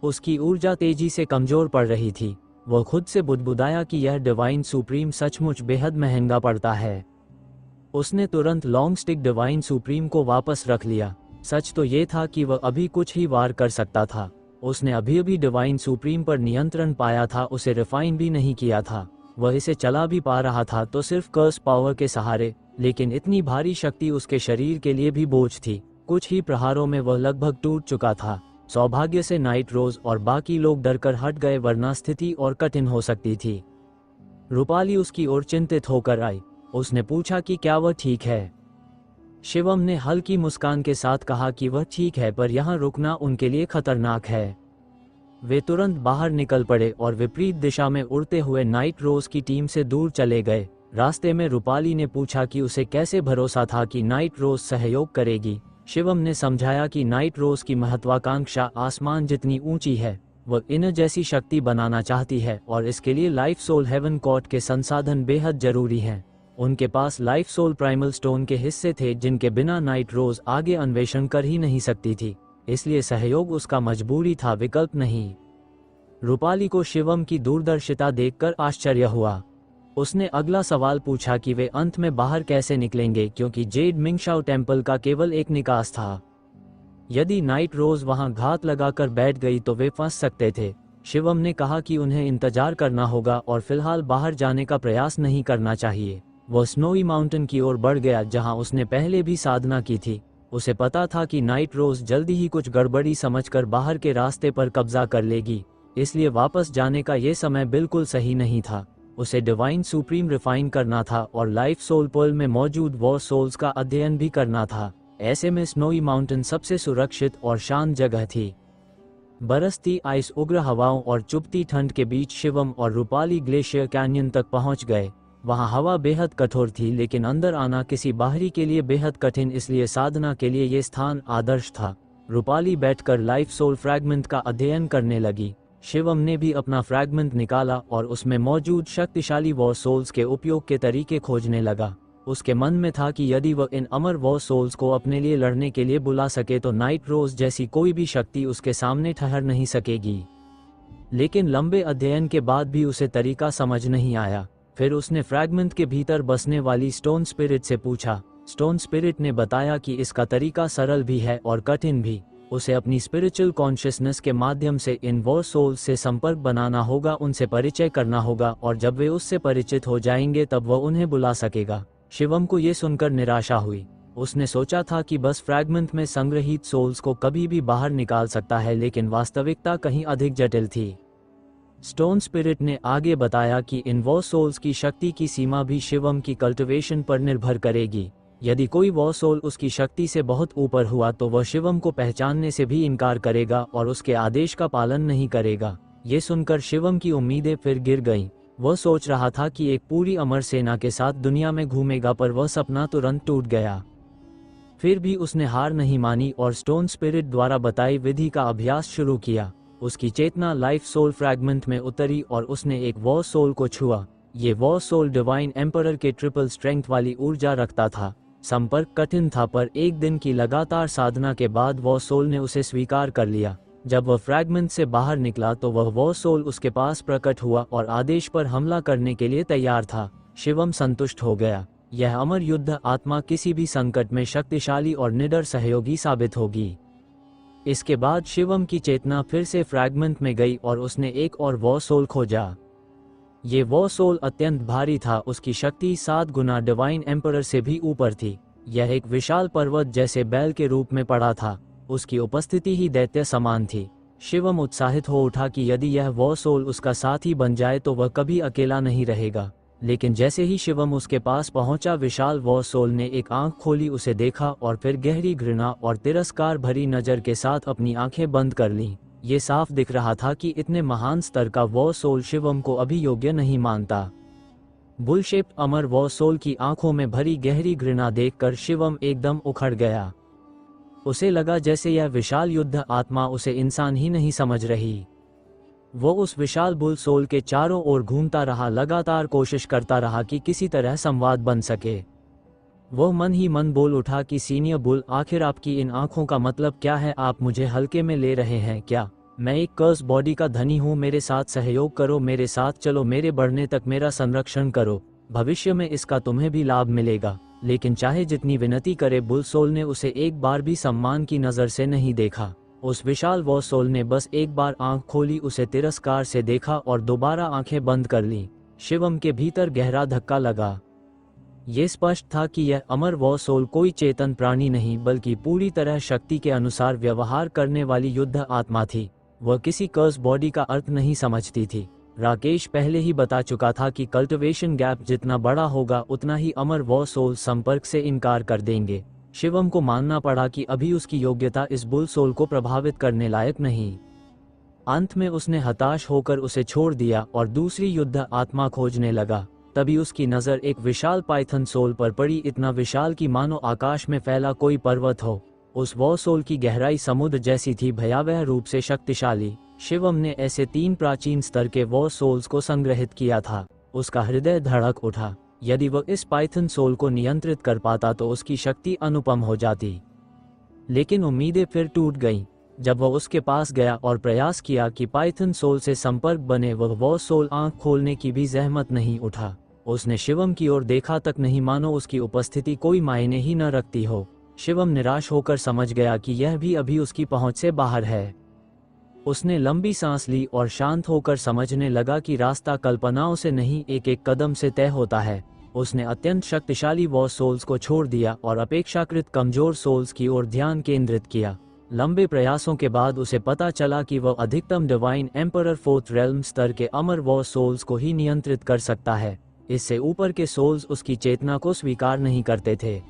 S2: उसकी ऊर्जा तेजी से कमजोर पड़ रही थी। वह खुद से बुदबुदाया कि यह डिवाइन सुप्रीम सचमुच बेहद महंगा पड़ता है। उसने तुरंत लॉन्ग स्टिक डिवाइन सुप्रीम को वापस रख लिया। सच तो ये था कि वह अभी कुछ ही वार कर सकता था। उसने अभी डिवाइन सुप्रीम पर नियंत्रण पाया था, उसे रिफाइन भी नहीं किया था। वह इसे चला भी पा रहा था तो सिर्फ कर्स पावर के सहारे, लेकिन इतनी भारी शक्ति उसके शरीर के लिए भी बोझ थी। कुछ ही प्रहारों में वह लगभग टूट चुका था। सौभाग्य से नाइट रोज और बाकी लोग डरकर हट गए, वरना स्थिति और कठिन हो सकती थी। रूपाली उसकी ओर चिंतित होकर आई। उसने पूछा कि क्या वह ठीक है। शिवम ने हल्की मुस्कान के साथ कहा कि वह ठीक है, पर यहाँ रुकना उनके लिए खतरनाक है। वे तुरंत बाहर निकल पड़े और विपरीत दिशा में उड़ते हुए नाइट रोज की टीम से दूर चले गए। रास्ते में रूपाली ने पूछा कि उसे कैसे भरोसा था कि नाइट रोज सहयोग करेगी। शिवम ने समझाया कि नाइट रोज की महत्वाकांक्षा आसमान जितनी ऊंची है। वह इन जैसी शक्ति बनाना चाहती है और इसके लिए लाइफ सोल हेवन कोर्ट के संसाधन बेहद जरूरी हैं। उनके पास लाइफ सोल प्राइमल स्टोन के हिस्से थे जिनके बिना नाइट रोज आगे अन्वेषण कर ही नहीं सकती थी, इसलिए सहयोग उसका मजबूरी था, विकल्प नहीं। रूपाली को शिवम की दूरदर्शिता देखकर आश्चर्य हुआ। उसने अगला सवाल पूछा कि वे अंत में बाहर कैसे निकलेंगे, क्योंकि जेड मिंगशाओ टेम्पल का केवल एक निकास था। यदि नाइट रोज वहां घात लगाकर बैठ गई तो वे फंस सकते थे। शिवम ने कहा कि उन्हें इंतजार करना होगा और फिलहाल बाहर जाने का प्रयास नहीं करना चाहिए। वह स्नोई माउंटेन की ओर बढ़ गया जहां उसने पहले भी साधना की थी। उसे पता था कि नाइट रोज जल्दी ही कुछ गड़बड़ी समझकर बाहर के रास्ते पर कब्जा कर लेगी, इसलिए वापस जाने का ये समय बिल्कुल सही नहीं था। उसे डिवाइन सुप्रीम रिफाइन करना था और लाइफ सोल पर्ल में मौजूद वॉर सोल्स का अध्ययन भी करना था। ऐसे में स्नोई माउंटेन सबसे सुरक्षित और शांत जगह थी। बरसती आइस, उग्र हवाओं और चुभती ठंड के बीच शिवम और रूपाली ग्लेशियर कैन्यन तक पहुंच गए। वहां हवा बेहद कठोर थी, लेकिन अंदर आना किसी बाहरी के लिए बेहद कठिन, इसलिए साधना के लिए ये स्थान आदर्श था। रूपाली बैठकर लाइफ सोल फ्रैगमेंट का अध्ययन करने लगी। शिवम ने भी अपना फ्रैगमेंट निकाला और उसमें मौजूद शक्तिशाली वॉर सोल्स के उपयोग के तरीके खोजने लगा। उसके मन में था कि यदि वह इन अमर वॉर सोल्स को अपने लिए लड़ने के लिए बुला सके तो नाइट रोज जैसी कोई भी शक्ति उसके सामने ठहर नहीं सकेगी। लेकिन लंबे अध्ययन के बाद भी उसे तरीका समझ नहीं आया। फिर उसने फ्रैगमेंट के भीतर बसने वाली स्टोन स्पिरिट से पूछा। स्टोन स्पिरिट ने बताया कि इसका तरीका सरल भी है और कठिन भी। उसे अपनी स्पिरिचुअल कॉन्शियसनेस के माध्यम से इन वॉर सोल्स से संपर्क बनाना होगा, उनसे परिचय करना होगा, और जब वे उससे परिचित हो जाएंगे तब वह उन्हें बुला सकेगा। शिवम को ये सुनकर निराशा हुई। उसने सोचा था कि बस फ्रैगमेंट में संग्रहित सोल्स को कभी भी बाहर निकाल सकता है, लेकिन वास्तविकता कहीं अधिक जटिल थी। स्टोन स्पिरिट ने आगे बताया कि इन वॉर सोल्स की शक्ति की सीमा भी शिवम की कल्टिवेशन पर निर्भर करेगी। यदि कोई वॉर सोल उसकी शक्ति से बहुत ऊपर हुआ तो वह शिवम को पहचानने से भी इनकार करेगा और उसके आदेश का पालन नहीं करेगा। ये सुनकर शिवम की उम्मीदें फिर गिर गईं। वह सोच रहा था कि एक पूरी अमर सेना के साथ दुनिया में घूमेगा, पर वह सपना तुरंत टूट गया। फिर भी उसने हार नहीं मानी और स्टोन स्पिरिट द्वारा बताई विधि का अभ्यास शुरू किया। उसकी चेतना लाइफ सोल फ्रैगमेंट में उतरी और उसने एक वॉर सोल को छुआ। ये वॉर सोल डिवाइन एम्परर के ट्रिपल स्ट्रेंथ वाली ऊर्जा रखता था। संपर्क कठिन था, पर एक दिन की लगातार साधना के बाद वॉर सोल ने उसे स्वीकार कर लिया। जब वह फ्रैगमेंट से बाहर निकला तो वह वॉर सोल उसके पास प्रकट हुआ और आदेश पर हमला करने के लिए तैयार था। शिवम संतुष्ट हो गया। यह अमर युद्ध आत्मा किसी भी संकट में शक्तिशाली और निडर सहयोगी साबित होगी। इसके बाद शिवम की चेतना फिर से फ्रैगमेंट में गई और उसने एक और वॉर सोल खोजा। ये वॉर सोल अत्यंत भारी था। उसकी शक्ति 7 गुना डिवाइन एम्परर से भी ऊपर थी। यह एक विशाल पर्वत जैसे बैल के रूप में पड़ा था, उसकी उपस्थिति ही दैत्य समान थी। शिवम उत्साहित हो उठा कि यदि यह वॉर सोल उसका साथी बन जाए तो वह कभी अकेला नहीं रहेगा। लेकिन जैसे ही शिवम उसके पास पहुंचा, विशाल वॉर सोल ने एक आंख खोली, उसे देखा और फिर गहरी घृणा और तिरस्कार भरी नज़र के साथ अपनी आंखें बंद कर लीं। ये साफ दिख रहा था कि इतने महान स्तर का वॉर सोल शिवम को अभी योग्य नहीं मानता। बुलशेप्ड अमर वॉर सोल की आंखों में भरी गहरी घृणा देखकर शिवम एकदम उखड़ गया। उसे लगा जैसे यह विशाल युद्ध आत्मा उसे इंसान ही नहीं समझ रही। वो उस विशाल बुल सोल के चारों ओर घूमता रहा, लगातार कोशिश करता रहा कि किसी तरह संवाद बन सके। वह मन ही मन बोल उठा कि सीनियर बुल, आखिर आपकी इन आंखों का मतलब क्या है? आप मुझे हल्के में ले रहे हैं क्या? मैं एक कर्स बॉडी का धनी हूँ, मेरे साथ सहयोग करो, मेरे साथ चलो, मेरे बढ़ने तक मेरा संरक्षण करो, भविष्य में इसका तुम्हें भी लाभ मिलेगा। लेकिन चाहे जितनी विनती करे, बुल सोल ने उसे एक बार भी सम्मान की नज़र से नहीं देखा। उस विशाल वॉर सोल ने बस एक बार आंख खोली, उसे तिरस्कार से देखा और दोबारा आंखें बंद कर लीं। शिवम के भीतर गहरा धक्का लगा। ये स्पष्ट था कि यह अमर वॉर सोल कोई चेतन प्राणी नहीं, बल्कि पूरी तरह शक्ति के अनुसार व्यवहार करने वाली युद्ध आत्मा थी। वह किसी कर्स बॉडी का अर्थ नहीं समझती थी। राकेश पहले ही बता चुका था कि कल्टिवेशन गैप जितना बड़ा होगा, उतना ही अमर वॉर सोल संपर्क से इनकार कर देंगे। शिवम को मानना पड़ा कि अभी उसकी योग्यता इस बुल सोल को प्रभावित करने लायक नहीं। अंत में उसने हताश होकर उसे छोड़ दिया और दूसरी युद्ध आत्मा खोजने लगा। तभी उसकी नज़र एक विशाल पाइथन सोल पर पड़ी, इतना विशाल कि मानो आकाश में फैला कोई पर्वत हो। उस वॉर सोल की गहराई समुद्र जैसी थी, भयावह रूप से शक्तिशाली। शिवम ने ऐसे 3 प्राचीन स्तर के वॉर सोल्स को संग्रहित किया था। उसका हृदय धड़क उठा। यदि वह इस पाइथन सोल को नियंत्रित कर पाता तो उसकी शक्ति अनुपम हो जाती। लेकिन उम्मीदें फिर टूट गईं। जब वह उसके पास गया और प्रयास किया कि पाइथन सोल से संपर्क बने, वह वॉर सोल आंख खोलने की भी जहमत नहीं उठा। उसने शिवम की ओर देखा तक नहीं, मानो उसकी उपस्थिति कोई मायने ही न रखती हो। शिवम निराश होकर समझ गया कि यह भी अभी उसकी पहुंच से बाहर है। उसने लंबी सांस ली और शांत होकर समझने लगा कि रास्ता कल्पनाओं से नहीं, एक एक कदम से तय होता है। उसने अत्यंत शक्तिशाली वॉर सोल्स को छोड़ दिया और अपेक्षाकृत कमजोर सोल्स की ओर ध्यान केंद्रित किया। लंबे प्रयासों के बाद उसे पता चला कि वह अधिकतम डिवाइन एम्परर 4th रेल्म स्तर के अमर वॉर सोल्स को ही नियंत्रित कर सकता है। इससे ऊपर के सोल्स उसकी चेतना को स्वीकार नहीं करते थे।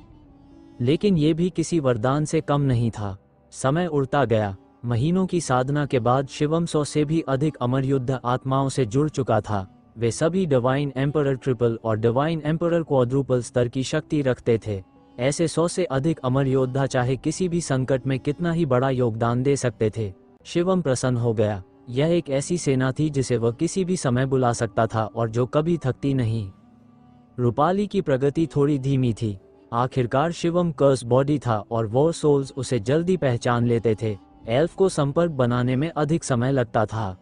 S2: लेकिन ये भी किसी वरदान से कम नहीं था। समय उड़ता गया। महीनों की साधना के बाद शिवम 100 से भी अधिक अमर युद्ध आत्माओं से जुड़ चुका था। वे सभी डिवाइन एम्परर ट्रिपल और डिवाइन एम्परर क्वाड्रुपल स्तर की शक्ति रखते थे। ऐसे 100 से अधिक अमर योद्धा चाहे किसी भी संकट में कितना ही बड़ा योगदान दे सकते थे। शिवम प्रसन्न हो गया। यह एक ऐसी सेना थी जिसे वह किसी भी समय बुला सकता था और जो कभी थकती नहीं। रूपाली की प्रगति थोड़ी धीमी थी। आखिरकार शिवम कर्स बॉडी था और वॉर सोल्स उसे जल्दी पहचान लेते थे। एल्फ को संपर्क बनाने में अधिक समय लगता था।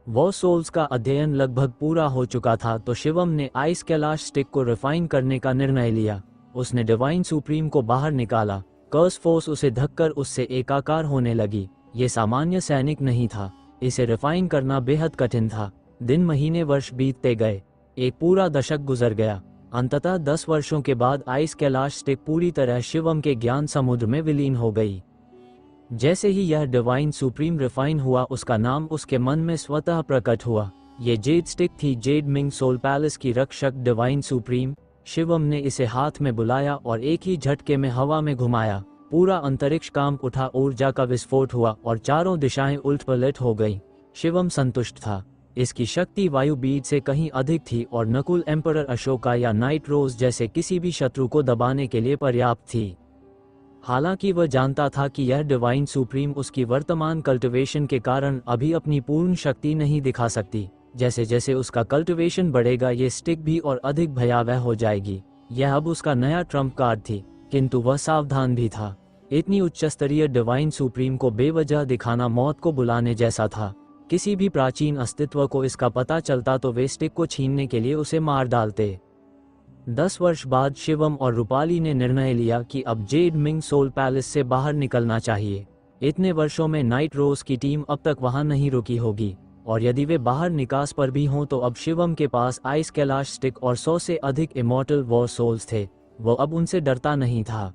S2: वॉर सोल्स का अध्ययन लगभग पूरा हो चुका था तो शिवम ने आइस कैलाश स्टिक को रिफाइन करने का निर्णय लिया। उसने डिवाइन सुप्रीम को बाहर निकाला। कर्स फोर्स उसे धक्कर उससे एकाकार होने लगी। ये सामान्य सैनिक नहीं था। इसे रिफाइन करना बेहद कठिन था। दिन महीने वर्ष बीतते गए। एक पूरा दशक गुजर गया। अंततः 10 वर्षों के बाद आइस कैलाश स्टिक पूरी तरह शिवम के ज्ञान समुद्र में विलीन हो गई। जैसे ही यह डिवाइन सुप्रीम रिफाइन हुआ, उसका नाम उसके मन में स्वतः प्रकट हुआ। ये जेड स्टिक थी, जेड मिंग सोल पैलेस की रक्षक डिवाइन सुप्रीम। शिवम ने इसे हाथ में बुलाया और एक ही झटके में हवा में घुमाया। पूरा अंतरिक्ष कांप उठा, ऊर्जा का विस्फोट हुआ और चारों दिशाएं उलट पलट हो गईं। शिवम संतुष्ट था। इसकी शक्ति वायु बीज से कहीं अधिक थी और नकुल एम्परर अशोका या नाइट रोज जैसे किसी भी शत्रु को दबाने के लिए पर्याप्त थी। हालांकि वह जानता था कि यह डिवाइन सुप्रीम उसकी वर्तमान कल्टिवेशन के कारण अभी अपनी पूर्ण शक्ति नहीं दिखा सकती। जैसे जैसे उसका कल्टिवेशन बढ़ेगा, ये स्टिक भी और अधिक भयावह हो जाएगी। यह अब उसका नया ट्रम्प कार्ड थी, किंतु वह सावधान भी था। इतनी उच्चस्तरीय डिवाइन सुप्रीम को बेवजह दिखाना मौत को बुलाने जैसा था। किसी भी प्राचीन अस्तित्व को इसका पता चलता तो वे स्टिक को छीनने के लिए उसे मार डालते। 10 वर्ष बाद शिवम और रूपाली ने निर्णय लिया कि अब जेड मिंग सोल पैलेस से बाहर निकलना चाहिए। इतने वर्षों में नाइट रोज की टीम अब तक वहां नहीं रुकी होगी, और यदि वे बाहर निकास पर भी हों तो अब शिवम के पास आइस कैलाश स्टिक और 100 से अधिक इमॉर्टल वॉर सोल्स थे। वो अब उनसे डरता नहीं था।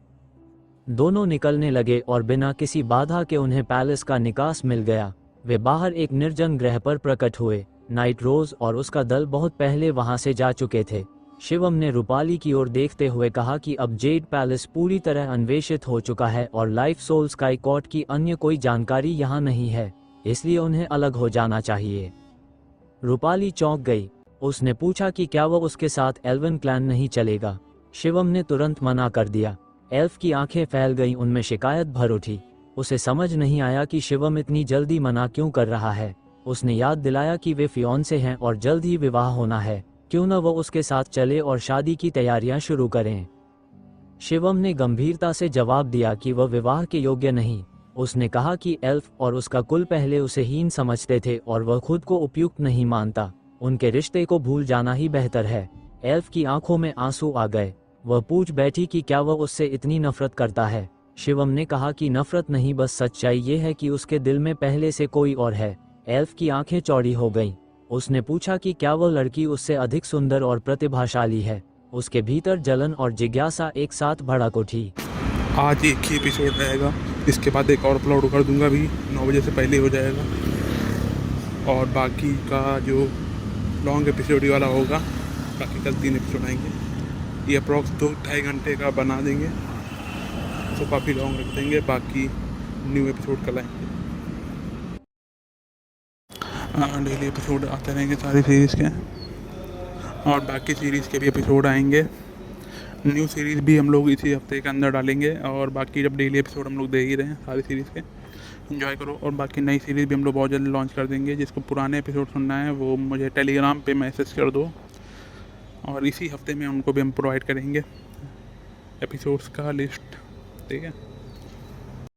S2: दोनों निकलने लगे और बिना किसी बाधा के उन्हें पैलेस का निकास मिल गया। वे बाहर एक निर्जन ग्रह पर प्रकट हुए। नाइट रोज और उसका दल बहुत पहले वहां से जा चुके थे। शिवम ने रूपाली की ओर देखते हुए कहा कि अब जेड पैलेस पूरी तरह अन्वेषित हो चुका है और लाइफ सोल स्काई कोर्ट की अन्य कोई जानकारी यहाँ नहीं है, इसलिए उन्हें अलग हो जाना चाहिए। रूपाली चौंक गई। उसने पूछा कि क्या वह उसके साथ एल्वन क्लैन नहीं चलेगा। शिवम ने तुरंत मना कर दिया। एल्फ की आंखें फैल गईं, उनमें शिकायत भर उठी। उसे समझ नहीं आया कि शिवम इतनी जल्दी मना क्यों कर रहा है। उसने याद दिलाया कि वे फियांसे हैं और जल्द ही विवाह होना है, क्यों न वो उसके साथ चले और शादी की तैयारियां शुरू करें। शिवम ने गंभीरता से जवाब दिया कि वह विवाह के योग्य नहीं। उसने कहा कि एल्फ और उसका कुल पहले उसे हीन समझते थे और वह खुद को उपयुक्त नहीं मानता। उनके रिश्ते को भूल जाना ही बेहतर है। एल्फ की आंखों में आंसू आ गए। वह पूछ बैठी कि क्या वह उससे इतनी नफरत करता है। शिवम ने कहा कि नफरत नहीं, बस सच्चाई ये है कि उसके दिल में पहले से कोई और है। एल्फ की आंखें चौड़ी हो गईं। उसने पूछा कि क्या वह लड़की उससे अधिक सुंदर और प्रतिभाशाली है। उसके भीतर जलन और जिज्ञासा एक साथ भड़क उठी।
S1: आज एक ही एपिसोड रहेगा, इसके बाद एक और अपलोड कर दूंगा, भी 9 बजे से पहले हो जाएगा। और बाकी का जो लॉन्ग एपिसोड वाला होगा, बाकी कल 3 एपिसोड आएंगे। ये अप्रॉक्स 2-2.5 घंटे का बना देंगे, तो काफ़ी लॉन्ग रख देंगे। बाकी न्यू एपिसोड कल आएंगे। डेली एपिसोड आते रहेंगे सारी सीरीज़ के, और बाकी सीरीज़ के भी एपिसोड आएंगे। न्यू सीरीज़ भी हम लोग इसी हफ्ते के अंदर डालेंगे, और बाकी जब डेली एपिसोड हम लोग दे ही रहे हैं सारी सीरीज़ के, एंजॉय करो। और बाकी नई सीरीज़ भी हम लोग बहुत जल्द लॉन्च कर देंगे। जिसको पुराने एपिसोड सुनना है वो मुझे टेलीग्राम पे मैसेज कर दो, और इसी हफ्ते में उनको भी हम प्रोवाइड करेंगे एपिसोड्स का लिस्ट, ठीक है।